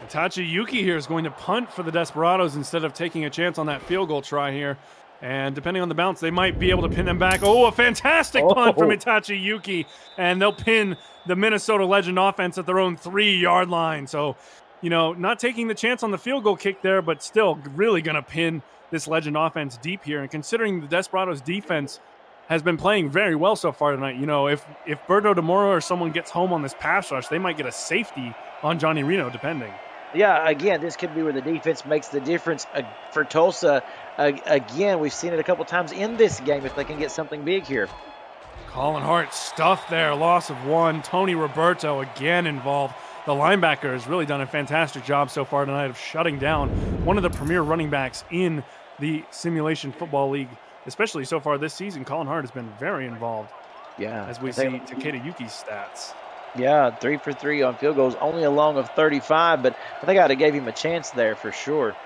Itachi Yuki here is going to punt for the Desperados instead of taking a chance on that field goal try here. And depending on the bounce, they might be able to pin them back. Oh, a fantastic punt from Itachi Yuki. And they'll pin the Minnesota Legend offense at their own 3-yard line. So, not taking the chance on the field goal kick there, but still really going to pin this Legend offense deep here. And considering the Desperados defense has been playing very well so far tonight, if Berto DeMoro or someone gets home on this pass rush, they might get a safety on Johnny Reno, depending.
Yeah, again, this could be where the defense makes the difference for Tulsa. Again, we've seen it a couple times in this game if they can get something big here.
Colin Hart stuffed there, loss of 1. Tony Roberto again involved. The linebacker has really done a fantastic job so far tonight of shutting down one of the premier running backs in the Simulation Football League, especially so far this season. Colin Hart has been very involved.
Yeah.
As we see Takeda Yuki's stats.
Yeah, 3 for 3 on field goals, only a long of 35, but I think I'd have gave him a chance there for sure.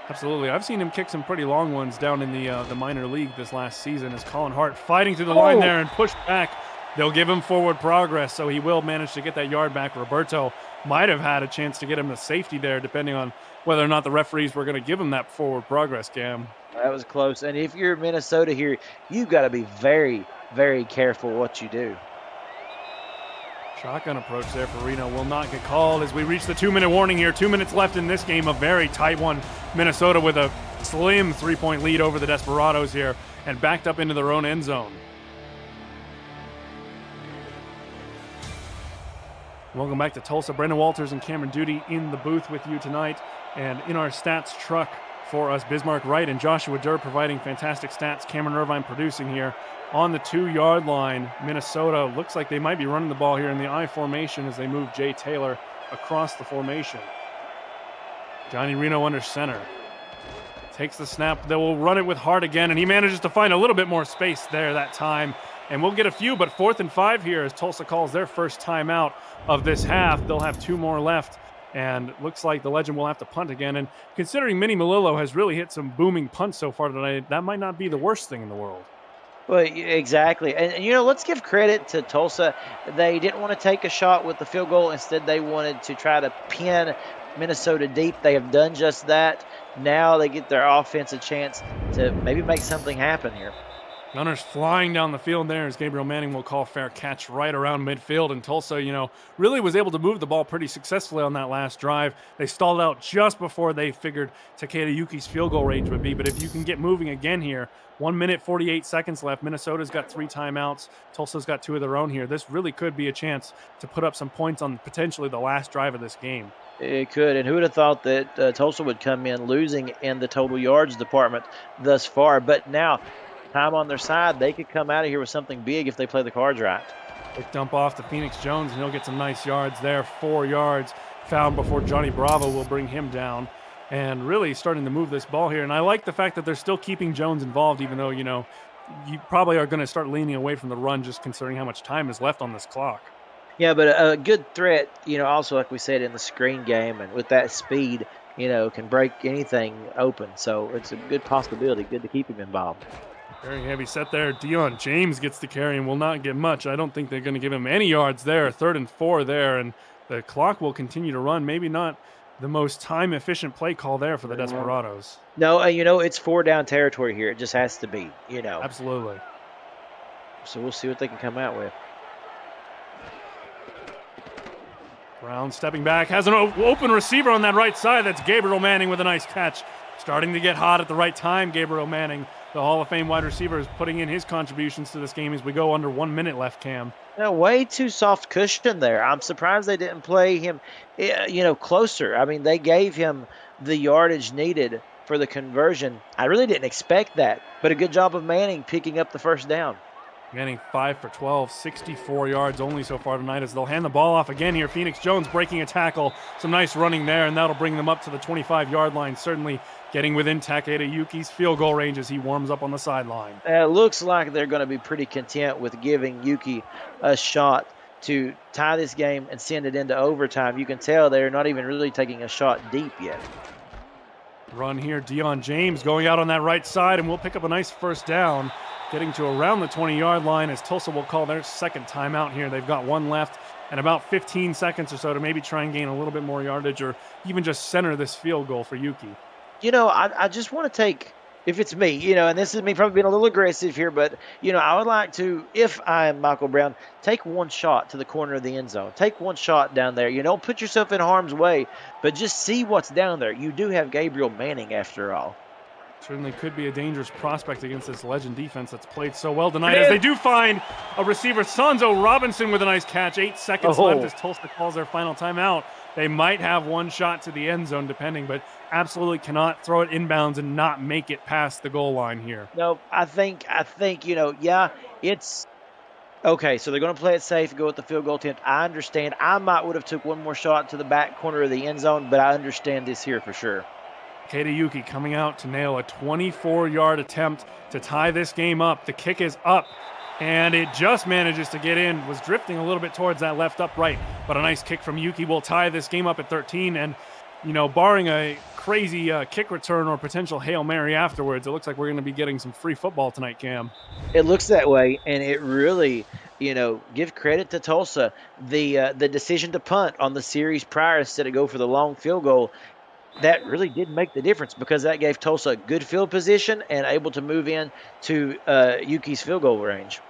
Absolutely. I've seen him kick some pretty long ones down in the minor league this last season as Colin Hart fighting through the line there and pushed back. They'll give him forward progress, so he will manage to get that yard back. Roberto might have had a chance to get him to safety there, depending on whether or not the referees were going to give him that forward progress, Cam.
That was close. And if you're Minnesota here, you've got to be very, very careful what you do.
Shotgun approach there for Reno will not get called as we reach the 2-minute warning here. 2 minutes left in this game, a very tight one. Minnesota with a slim 3-point lead over the Desperados here and backed up into their own end zone. Welcome back to Tulsa. Brendan Walters and Cameron Duty in the booth with you tonight. And in our stats truck for us, Bismarck Wright and Joshua Durr providing fantastic stats. Cameron Irvine producing here. On the 2-yard line, Minnesota looks like they might be running the ball here in the I formation as they move Jay Taylor across the formation. Johnny Reno under center. Takes the snap. They will run it with Hart again, and he manages to find a little bit more space there that time. And we'll get a few, but 4th and 5 here as Tulsa calls their first timeout of this half. They'll have 2 more left, and looks like the Legend will have to punt again. And considering Minnie Melillo has really hit some booming punts so far tonight, that might not be the worst thing in the world.
Well, exactly. And let's give credit to Tulsa. They didn't want to take a shot with the field goal. Instead, they wanted to try to pin Minnesota deep. They have done just that. Now they get their offense a chance to maybe make something happen here.
Gunners flying down the field there as Gabriel Manning will call fair catch right around midfield. And Tulsa, really was able to move the ball pretty successfully on that last drive. They stalled out just before they figured Takeda Yuki's field goal range would be. But if you can get moving again here, 1 minute, 48 seconds left. Minnesota's got 3 timeouts. Tulsa's got 2 of their own here. This really could be a chance to put up some points on potentially the last drive of this game.
It could, and who would have thought that Tulsa would come in losing in the total yards department thus far. But now, time on their side, they could come out of here with something big if they play the cards right.
Quick dump off to Phoenix Jones, and he'll get some nice yards there. 4 yards found before Johnny Bravo will bring him down. And really starting to move this ball here. And I like the fact that they're still keeping Jones involved, even though, you probably are going to start leaning away from the run just considering how much time is left on this clock.
Yeah, but a good threat, also like we said in the screen game, and with that speed, can break anything open. So it's a good possibility. Good to keep him involved.
Very heavy set there. Deion James gets the carry and will not get much. I don't think they're going to give him any yards there. 3rd and 4 there, and the clock will continue to run. Maybe not the most time-efficient play call there for the Desperados.
No, it's 4-down territory here. It just has to be,
Absolutely.
So we'll see what they can come out with.
Brown stepping back, has an open receiver on that right side. That's Gabriel Manning with a nice catch. Starting to get hot at the right time, Gabriel Manning, the Hall of Fame wide receiver, is putting in his contributions to this game as we go under 1 minute left, Cam.
Way too soft cushion there. I'm surprised they didn't play him, closer. I mean, they gave him the yardage needed for the conversion. I really didn't expect that, but a good job of Manning picking up the first down.
Manning 5 for 12, 64 yards only so far tonight as they'll hand the ball off again here. Phoenix Jones breaking a tackle. Some nice running there, and that'll bring them up to the 25-yard line. Certainly getting within Takeda Yuki's field goal range as he warms up on the sideline.
It looks like they're going to be pretty content with giving Yuki a shot to tie this game and send it into overtime. You can tell they're not even really taking a shot deep yet.
Run here, Deion James going out on that right side, and we'll pick up a nice first down. Getting to around the 20-yard line as Tulsa will call their second timeout here. They've got one left and about 15 seconds or so to maybe try and gain a little bit more yardage or even just center this field goal for Yuki.
I just want to take, if it's me, and this is me probably being a little aggressive here, but, I would like to, if I am Michael Brown, take one shot to the corner of the end zone. Take one shot down there. Don't put yourself in harm's way, but just see what's down there. You do have Gabriel Manning after all.
Certainly could be a dangerous prospect against this Legend defense that's played so well tonight as they do find a receiver. Sonzo Robinson with a nice catch. 8 seconds left as Tulsa calls their final timeout. They might have one shot to the end zone depending, but absolutely cannot throw it inbounds and not make it past the goal line here.
No, I think, it's okay. So they're going to play it safe, go with the field goal attempt. I understand. I would have took one more shot to the back corner of the end zone, but I understand this here for sure.
Takeda Yuki coming out to nail a 24-yard attempt to tie this game up. The kick is up, and it just manages to get in. Was drifting a little bit towards that left upright, but a nice kick from Yuki will tie this game up at 13. And, barring a crazy kick return or potential Hail Mary afterwards, it looks like we're going to be getting some free football tonight, Cam.
It looks that way, and it really, give credit to Tulsa. The decision to punt on the series prior instead of go for the long field goal, that really did make the difference because that gave Tulsa good field position and able to move in to Yuki's field goal range.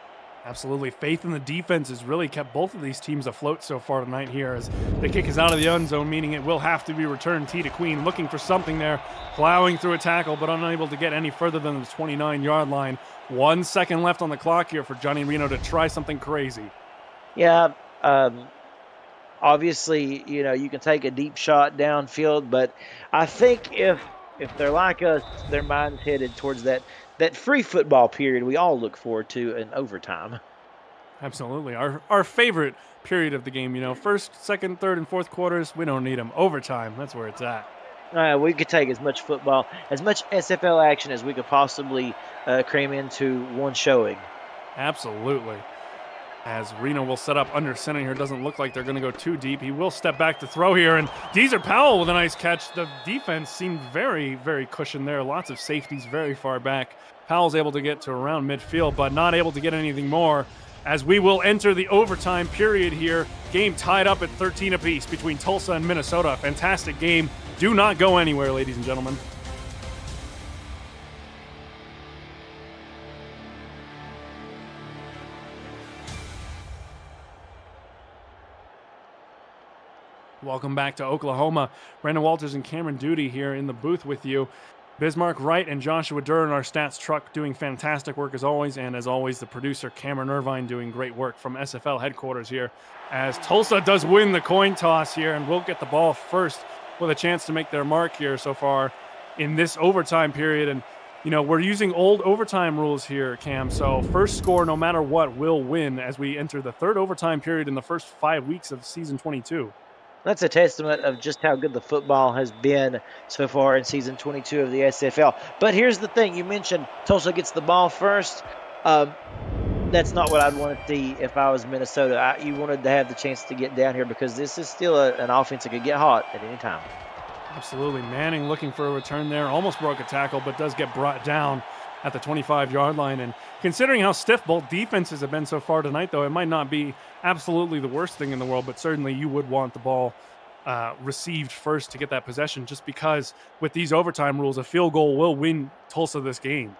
Absolutely. Faith in the defense has really kept both of these teams afloat so far tonight here as the kick is out of the end zone, meaning it will have to be returned. T to Queen looking for something there, plowing through a tackle, but unable to get any further than the 29-yard line. 1 second left on the clock here for Johnny Reno to try something crazy.
Yeah, obviously, you can take a deep shot downfield, but I think if they're like us, their mind's headed towards that free football period we all look forward to in overtime.
Absolutely. Our favorite period of the game, first, second, third, and fourth quarters, we don't need them. Overtime, that's where it's at.
We could take as much football, as much SFL action as we could possibly cram into one showing.
Absolutely. As Reno will set up under center here. Doesn't look like they're going to go too deep. He will step back to throw here. And Deezer Powell with a nice catch. The defense seemed very, very cushioned there. Lots of safeties very far back. Powell's able to get to around midfield, but not able to get anything more. As we will enter the overtime period here. Game tied up at 13 apiece between Tulsa and Minnesota. Fantastic game. Do not go anywhere, ladies and gentlemen. Welcome back to Oklahoma. Brandon Walters and Cameron Duty here in the booth with you. Bismarck Wright and Joshua Durr in our stats truck doing fantastic work as always. And as always, the producer Cameron Irvine doing great work from SFL headquarters here. As Tulsa does win the coin toss here and will get the ball first with a chance to make their mark here so far in this overtime period. And, we're using old overtime rules here, Cam. So first score, no matter what, will win as we enter the third overtime period in the first 5 weeks of season 22.
That's a testament of just how good the football has been so far in Season 22 of the SFL. But here's the thing. You mentioned Tulsa gets the ball first. That's not what I'd want to see if I was Minnesota. You wanted to have the chance to get down here because this is still an offense that could get hot at any time.
Absolutely. Manning looking for a return there. Almost broke a tackle, but does get brought down at the 25-yard line. And considering how stiff both defenses have been so far tonight, though, it might not be absolutely the worst thing in the world, but certainly you would want the ball received first to get that possession just because with these overtime rules, a field goal will win Tulsa this game.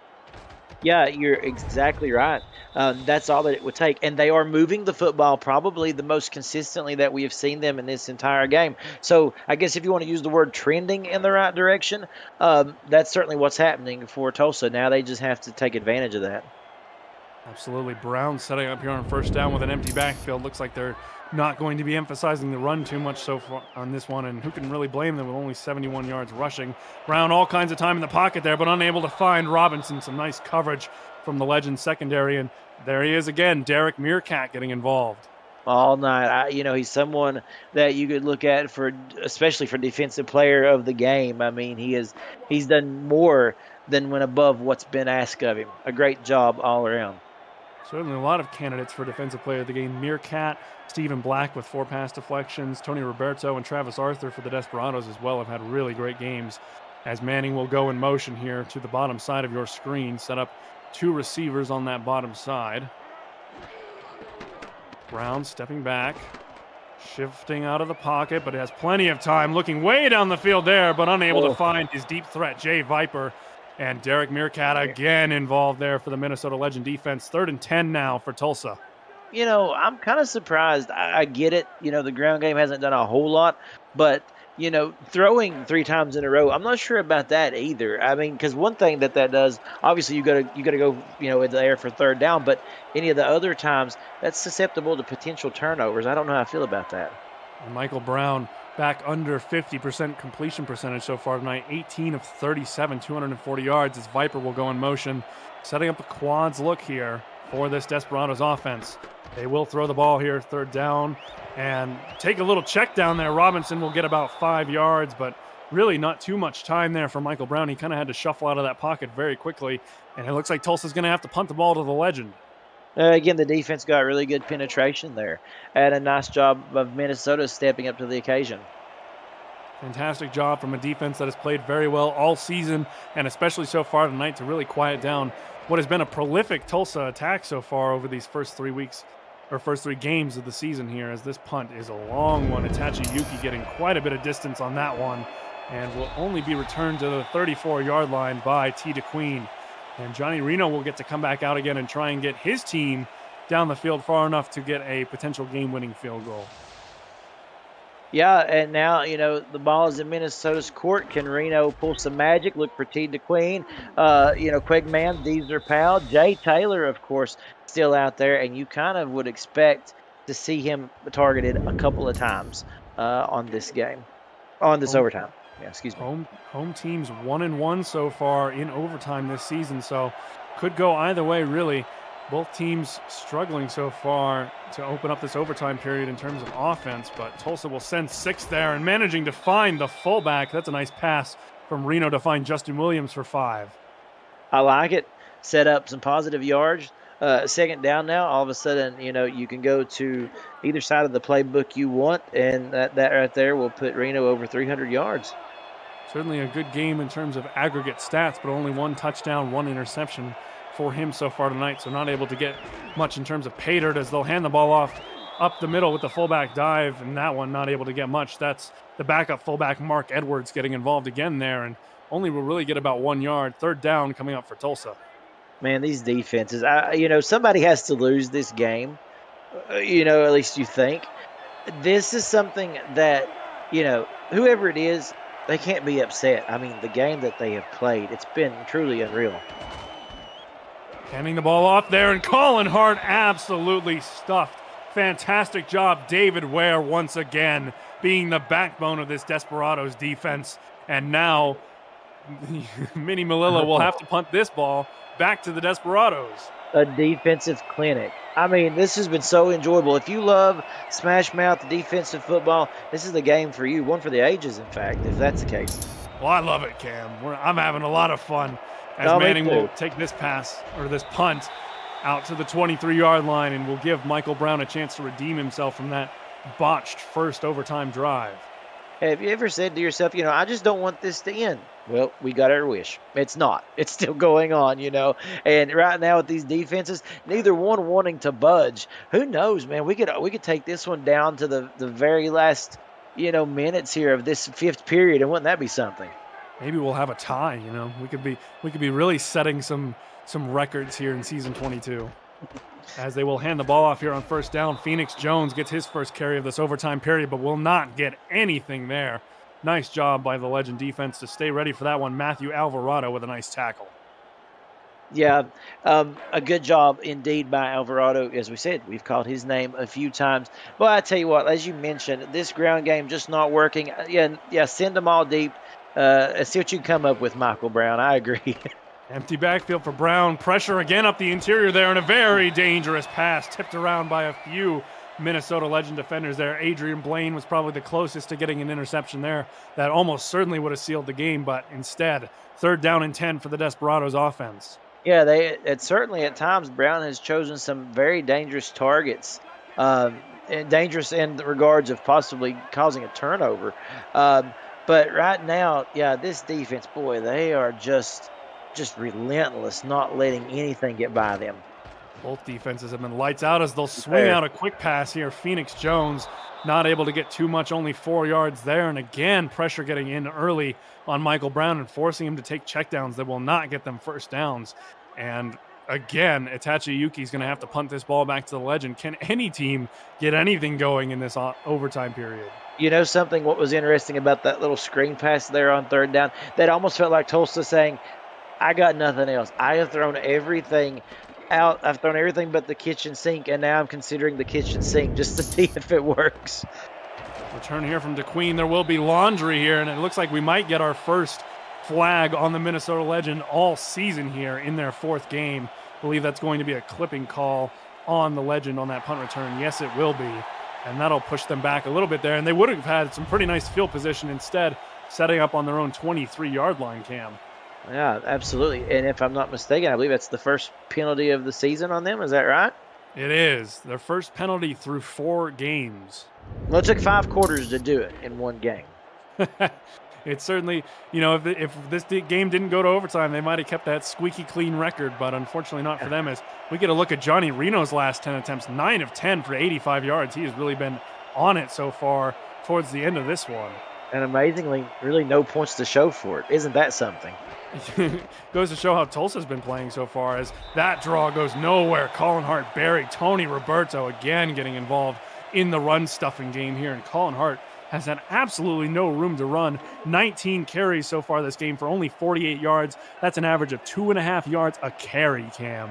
Yeah, you're exactly right. That's all that it would take. And they are moving the football probably the most consistently that we have seen them in this entire game. So I guess if you want to use the word trending in the right direction, that's certainly what's happening for Tulsa. Now they just have to take advantage of that.
Absolutely. Brown setting up here on first down with an empty backfield. Looks like they're not going to be emphasizing the run too much so far on this one, and who can really blame them with only 71 yards rushing. Brown all kinds of time in the pocket there, but unable to find Robinson. Some nice coverage from the Legends secondary, and there he is again, Derek Meerkat getting involved.
All night. He's someone that you could look at for, especially for defensive player of the game. I mean, he's done more than went above what's been asked of him. A great job all around.
Certainly a lot of candidates for defensive player of the game. Meerkat, Stephen Black with 4 pass deflections, Tony Roberto and Travis Arthur for the Desperados as well have had really great games. As Manning will go in motion here to the bottom side of your screen, set up 2 receivers on that bottom side. Brown stepping back, shifting out of the pocket, but has plenty of time, looking way down the field there, but unable to find his deep threat, Jay Viper. And Derek Meerkat again involved there for the Minnesota Legend defense. 3rd and 10 now for Tulsa.
I'm kind of surprised. I get it. The ground game hasn't done a whole lot, but throwing 3 times in a row, I'm not sure about that either. I mean, because one thing that does, obviously you got to go, in the air for 3rd down, but any of the other times that's susceptible to potential turnovers. I don't know how I feel about that.
And Michael Brown back under 50% completion percentage so far tonight, 18 of 37, 240 yards as Viper will go in motion, setting up a quads look here for this Desperados offense. They will throw the ball here, 3rd down, and take a little check down there. Robinson will get about 5 yards, but really not too much time there for Michael Brown. He kind of had to shuffle out of that pocket very quickly, and it looks like Tulsa's going to have to punt the ball to the Legend.
Again, the defense got really good penetration there, and a nice job of Minnesota stepping up to the occasion.
Fantastic job from a defense that has played very well all season, and especially so far tonight to really quiet down what has been a prolific Tulsa attack so far over these first 3 games of the season here, as this punt is a long one. Itachi Yuki getting quite a bit of distance on that one, and will only be returned to the 34-yard line by T. DeQueen. And Johnny Reno will get to come back out again and try and get his team down the field far enough to get a potential game-winning field goal.
Yeah, and now, the ball is in Minnesota's court. Can Reno pull some magic? Look for T. DeQueen, Quigman, Deezer Powell, Jay Taylor, of course, still out there, and you kind of would expect to see him targeted a couple of times on this overtime. Yeah, excuse me.
Home team's 1-1 so far in overtime this season, so could go either way, really. Both teams struggling so far to open up this overtime period in terms of offense, but Tulsa will send 6 there and managing to find the fullback. That's a nice pass from Reno to find Justin Williams for 5.
I like it. Set up some positive yards. 2nd down now, all of a sudden, you can go to either side of the playbook you want, and that right there will put Reno over 300 yards.
Certainly a good game in terms of aggregate stats, but only 1 touchdown, 1 interception for him so far tonight, so not able to get much in terms of pay dirt as they'll hand the ball off up the middle with the fullback dive, and that one not able to get much. That's the backup fullback Mark Edwards getting involved again there, and only will really get about 1 yard. 3rd down coming up for Tulsa.
Man, these defenses, somebody has to lose this game, at least you think. This is something that, whoever it is, they can't be upset. I mean, the game that they have played, it's been truly unreal.
Handing the ball off there, and Colin Hart absolutely stuffed. Fantastic job, David Ware, once again, being the backbone of this Desperados defense. And now, Minnie Malilla will have to punt this ball back to the Desperados.
A defensive clinic. I mean, this has been so enjoyable. If you love smash mouth defensive football, this is the game for you. One for the ages, in fact, if that's the case.
Well, I love it, Cam. I'm having a lot of fun as Manning will take this pass, or this punt, out to the 23-yard line, and will give Michael Brown a chance to redeem himself from that botched first overtime drive.
Have you ever said to yourself, I just don't want this to end? Well, we got our wish. It's not. It's still going on, And right now with these defenses, neither one wanting to budge. Who knows, man? We could take this one down to the very last, minutes here of this 5th period, and wouldn't that be something?
Maybe we'll have a tie. We could be really setting some records here in season 22. As they will hand the ball off here on first down. Phoenix Jones gets his first carry of this overtime period, but will not get anything there. Nice job by the Legend defense to stay ready for that one. Matthew Alvarado with a nice tackle.
Yeah, a good job indeed by Alvarado. As we said, we've called his name a few times. But I tell you what, as you mentioned, this ground game just not working. Yeah, send them all deep. See what you come up with, Michael Brown. I agree.
Empty backfield for Brown. Pressure again up the interior there, and a very dangerous pass tipped around by a few Minnesota Legend defenders there. Adrian Blaine was probably the closest to getting an interception there. That almost certainly would have sealed the game, but instead, 3rd down and 10 for the Desperados offense.
Yeah, it's certainly at times Brown has chosen some very dangerous targets, and dangerous in the regards of possibly causing a turnover. But right now, yeah, this defense, boy, they are just relentless, not letting anything get by them.
Both defenses have been lights out as they'll swing out a quick pass here. Phoenix Jones not able to get too much, only 4 yards there. And again, pressure getting in early on Michael Brown and forcing him to take checkdowns that will not get them first downs. And again, Itachi Yuki's going to have to punt this ball back to the Legend. Can any team get anything going in this overtime period?
You know something, what was interesting about that little screen pass there on 3rd down? That almost felt like Tulsa saying, I got nothing else. I have thrown everything out. I've thrown everything but the kitchen sink, and now I'm considering the kitchen sink just to see if it works.
Return here from DeQueen. There will be laundry here, and it looks like we might get our first flag on the Minnesota Legend all season here in their 4th game. I believe that's going to be a clipping call on the Legend on that punt return. Yes, it will be, and that'll push them back a little bit there, and they would have had some pretty nice field position instead, setting up on their own 23-yard line, Cam.
Yeah, absolutely. And if I'm not mistaken, I believe that's the first penalty of the season on them. Is that right?
It is. Their first penalty through 4 games.
Well, it took 5 quarters to do it in one game.
It's certainly, if this game didn't go to overtime, they might have kept that squeaky clean record, but unfortunately not for them, as we get a look at Johnny Reno's last 10 attempts, 9 of 10 for 85 yards. He has really been on it so far towards the end of this one.
And amazingly, really no points to show for it. Isn't that something?
Goes to show how Tulsa's been playing so far, as that draw goes nowhere. Colin Hart, Barry, Tony Roberto again getting involved in the run stuffing game here, and Colin Hart has had absolutely no room to run. 19 carries so far this game for only 48 yards. That's an average of 2.5 yards a carry, Cam.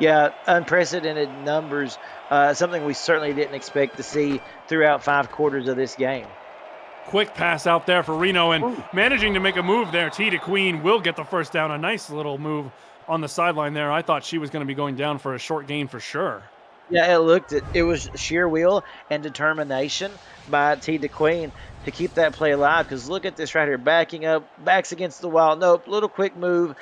Yeah, unprecedented numbers, something we certainly didn't expect to see throughout 5 quarters of this game.
Quick pass out there for Reno, and managing to make a move there. T. DeQueen will get the first down. A nice little move on the sideline there. I thought she was going to be going down for a short gain for sure.
Yeah, it was sheer will and determination by T. DeQueen to keep that play alive, because look at this right here, backing up, backs against the wall. Nope, little quick move,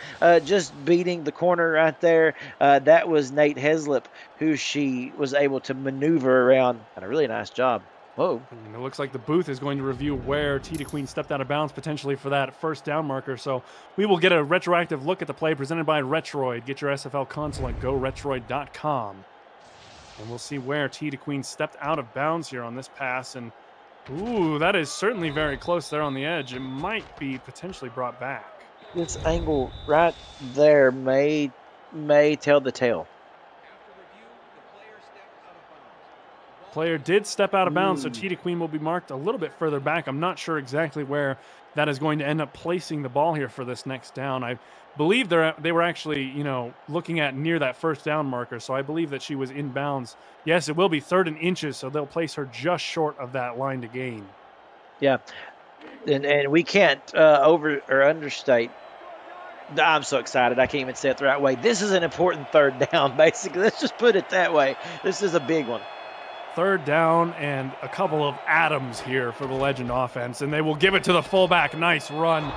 just beating the corner right there. That was Nate Heslip, who she was able to maneuver around, and a really nice job. Whoa.
And it looks like the booth is going to review where T. DeQueen stepped out of bounds potentially for that first down marker. So we will get a retroactive look at the play presented by Retroid. Get your SFL console at goretroid.com. And we'll see where T. DeQueen stepped out of bounds here on this pass. And, ooh, that is certainly very close there on the edge. It might be potentially brought back.
This angle right there may tell the tale.
Player did step out of bounds, so T. DeQueen will be marked a little bit further back. I'm not sure exactly where that is going to end up placing the ball here for this next down. I believe they were actually, looking at near that first down marker, so I believe that she was in bounds. Yes, it will be 3rd and inches, so they'll place her just short of that line to gain.
Yeah, and we can't over or understate. I'm so excited. I can't even say it the right way. This is an important 3rd down, basically. Let's just put it that way. This is a big one.
3rd down and a couple of atoms here for the Legend offense, and they will give it to the fullback. Nice run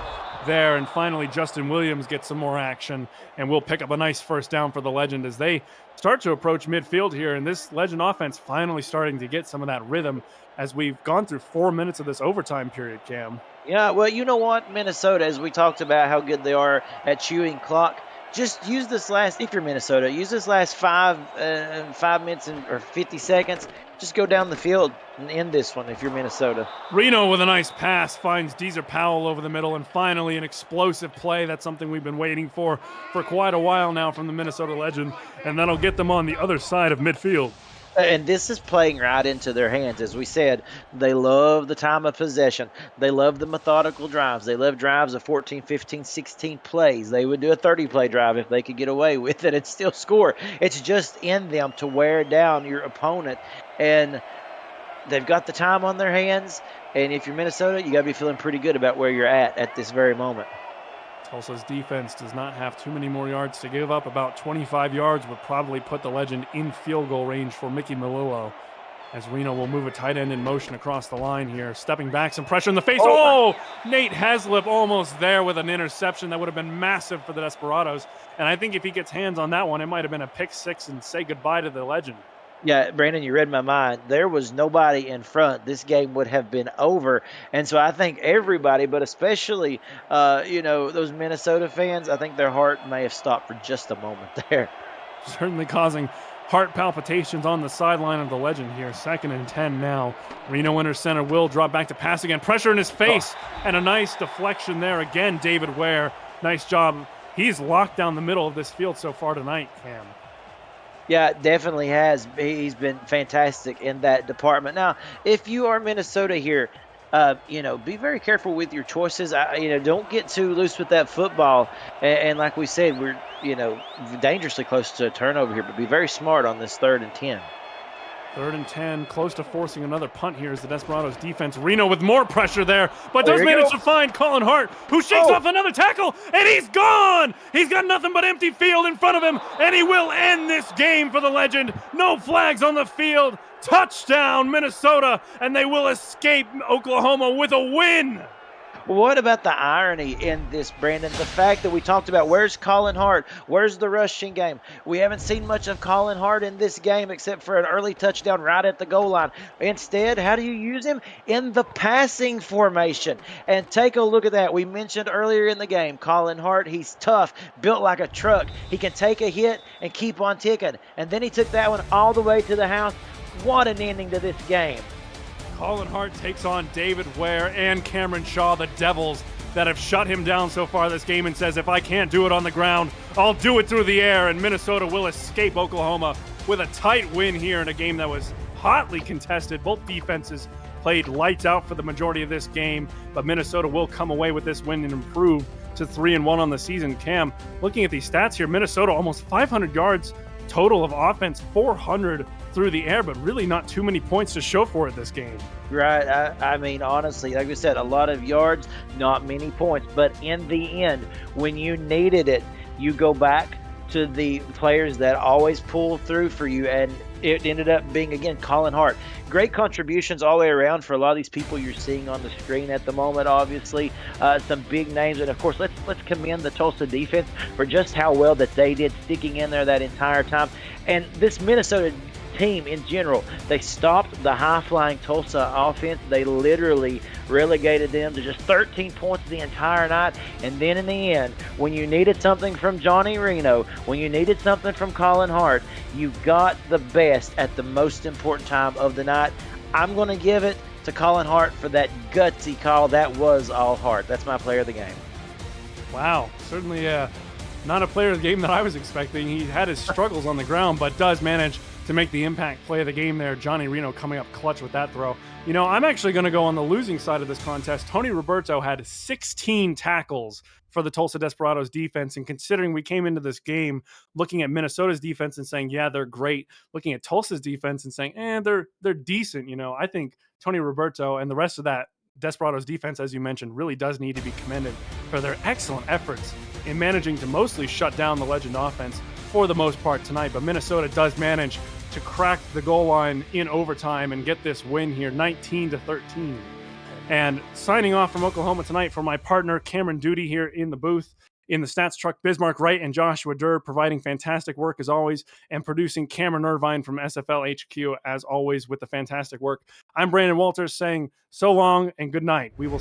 there, and finally Justin Williams gets some more action, and we'll pick up a nice first down for the Legend as they start to approach midfield here, and this Legend offense finally starting to get some of that rhythm as we've gone through 4 minutes of this overtime period, Cam.
Yeah, well, you know what, Minnesota, as we talked about how good they are at chewing clock, just use this last, if you're Minnesota, use this last 5 minutes or 50 seconds. Just go down the field and end this one if you're Minnesota.
Reno with a nice pass finds Deezer Powell over the middle, and finally an explosive play. That's something we've been waiting for quite a while now from the Minnesota legend, and that'll get them on the other side of midfield.
And this is playing right into their hands. As we said, they love the time of possession. They love the methodical drives. They love drives of 14, 15, 16 plays. They would do a 30-play drive if they could get away with it and still score. It's just in them to wear down your opponent. And they've got the time on their hands. And if you're Minnesota, you got to be feeling pretty good about where you're at this very moment.
Tulsa's defense does not have too many more yards to give up. About 25 yards would probably put the legend in field goal range for Mickey Melillo, as Reno will move a tight end in motion across the line here. Stepping back, some pressure in the face. Oh, Nate Haslip almost there with an interception that would have been massive for the Desperados. And I think if he gets hands on that one, it might have been a pick six and say goodbye to the legend.
Yeah, Brandon, you read my mind. There was nobody in front. This game would have been over. And so I think everybody, but especially, those Minnesota fans, I think their heart may have stopped for just a moment there.
Certainly causing heart palpitations on the sideline of the legend here. 2nd and 10 now. Reno enters center. Will drop back to pass again. Pressure in his face. And a nice deflection there again. David Ware. Nice job. He's locked down the middle of this field so far tonight, Cam.
Yeah, definitely has. He's been fantastic in that department. Now, if you are Minnesota here, be very careful with your choices. Don't get too loose with that football. And like we said, we're, dangerously close to a turnover here, but be very smart on this 3rd and 10.
3rd and 10, close to forcing another punt here is the Desperados defense. Reno with more pressure there, but does manage to find Colin Hart, who shakes off another tackle, and he's gone! He's got nothing but empty field in front of him, and he will end this game for the legend. No flags on the field. Touchdown, Minnesota, and they will escape Oklahoma with a win.
What about the irony in this, Brandon? The fact that we talked about, where's Colin Hart? Where's the rushing game? We haven't seen much of Colin Hart in this game except for an early touchdown right at the goal line. Instead, how do you use him? In the passing formation. And take a look at that. We mentioned earlier in the game, Colin Hart, he's tough, built like a truck. He can take a hit and keep on ticking. And then he took that one all the way to the house. What an ending to this game.
Colin Hart takes on David Ware and Cameron Shaw, the Devils that have shut him down so far this game, and says, if I can't do it on the ground, I'll do it through the air. And Minnesota will escape Oklahoma with a tight win here in a game that was hotly contested. Both defenses played lights out for the majority of this game, but Minnesota will come away with this win and improve to 3-1 on the season. Cam, looking at these stats here, Minnesota almost 500 yards total of offense, 400 through the air, but really not too many points to show for it this game.
Right. I mean, honestly, like we said, a lot of yards, not many points. But in the end, when you needed it, you go back to the players that always pull through for you. And it ended up being, again, Colin Hart. Great contributions all the way around for a lot of these people you're seeing on the screen at the moment, obviously. Some big names. And, of course, let's commend the Tulsa defense for just how well that they did sticking in there that entire time. And this Minnesota team in general, they stopped the high-flying Tulsa offense. They literally relegated them to just 13 points the entire night. And then in the end, when you needed something from Johnny Reno, when you needed something from Colin Hart, you got the best at the most important time of the night. I'm going to give it to Colin Hart for that gutsy call. That was all Hart. That's my player of the game.
Wow, certainly not a player of the game that I was expecting. He had his struggles on the ground, but does manage to make the impact play of the game there. Johnny Reno coming up clutch with that throw. I'm actually going to go on the losing side of this contest. Tony Roberto had 16 tackles for the Tulsa Desperados defense, and considering we came into this game looking at Minnesota's defense and saying, yeah, they're great, looking at Tulsa's defense and saying, they're decent. I think Tony Roberto and the rest of that Desperados defense, as you mentioned, really does need to be commended for their excellent efforts in managing to mostly shut down the legend offense for the most part tonight. But Minnesota does manage to crack the goal line in overtime and get this win here, 19-13. And signing off from Oklahoma tonight for my partner, Cameron Duty, here in the booth, in the stats truck, Bismarck Wright and Joshua Durr, providing fantastic work as always, and producing Cameron Irvine from SFL HQ as always with the fantastic work. I'm Brandon Walters saying so long and good night. We will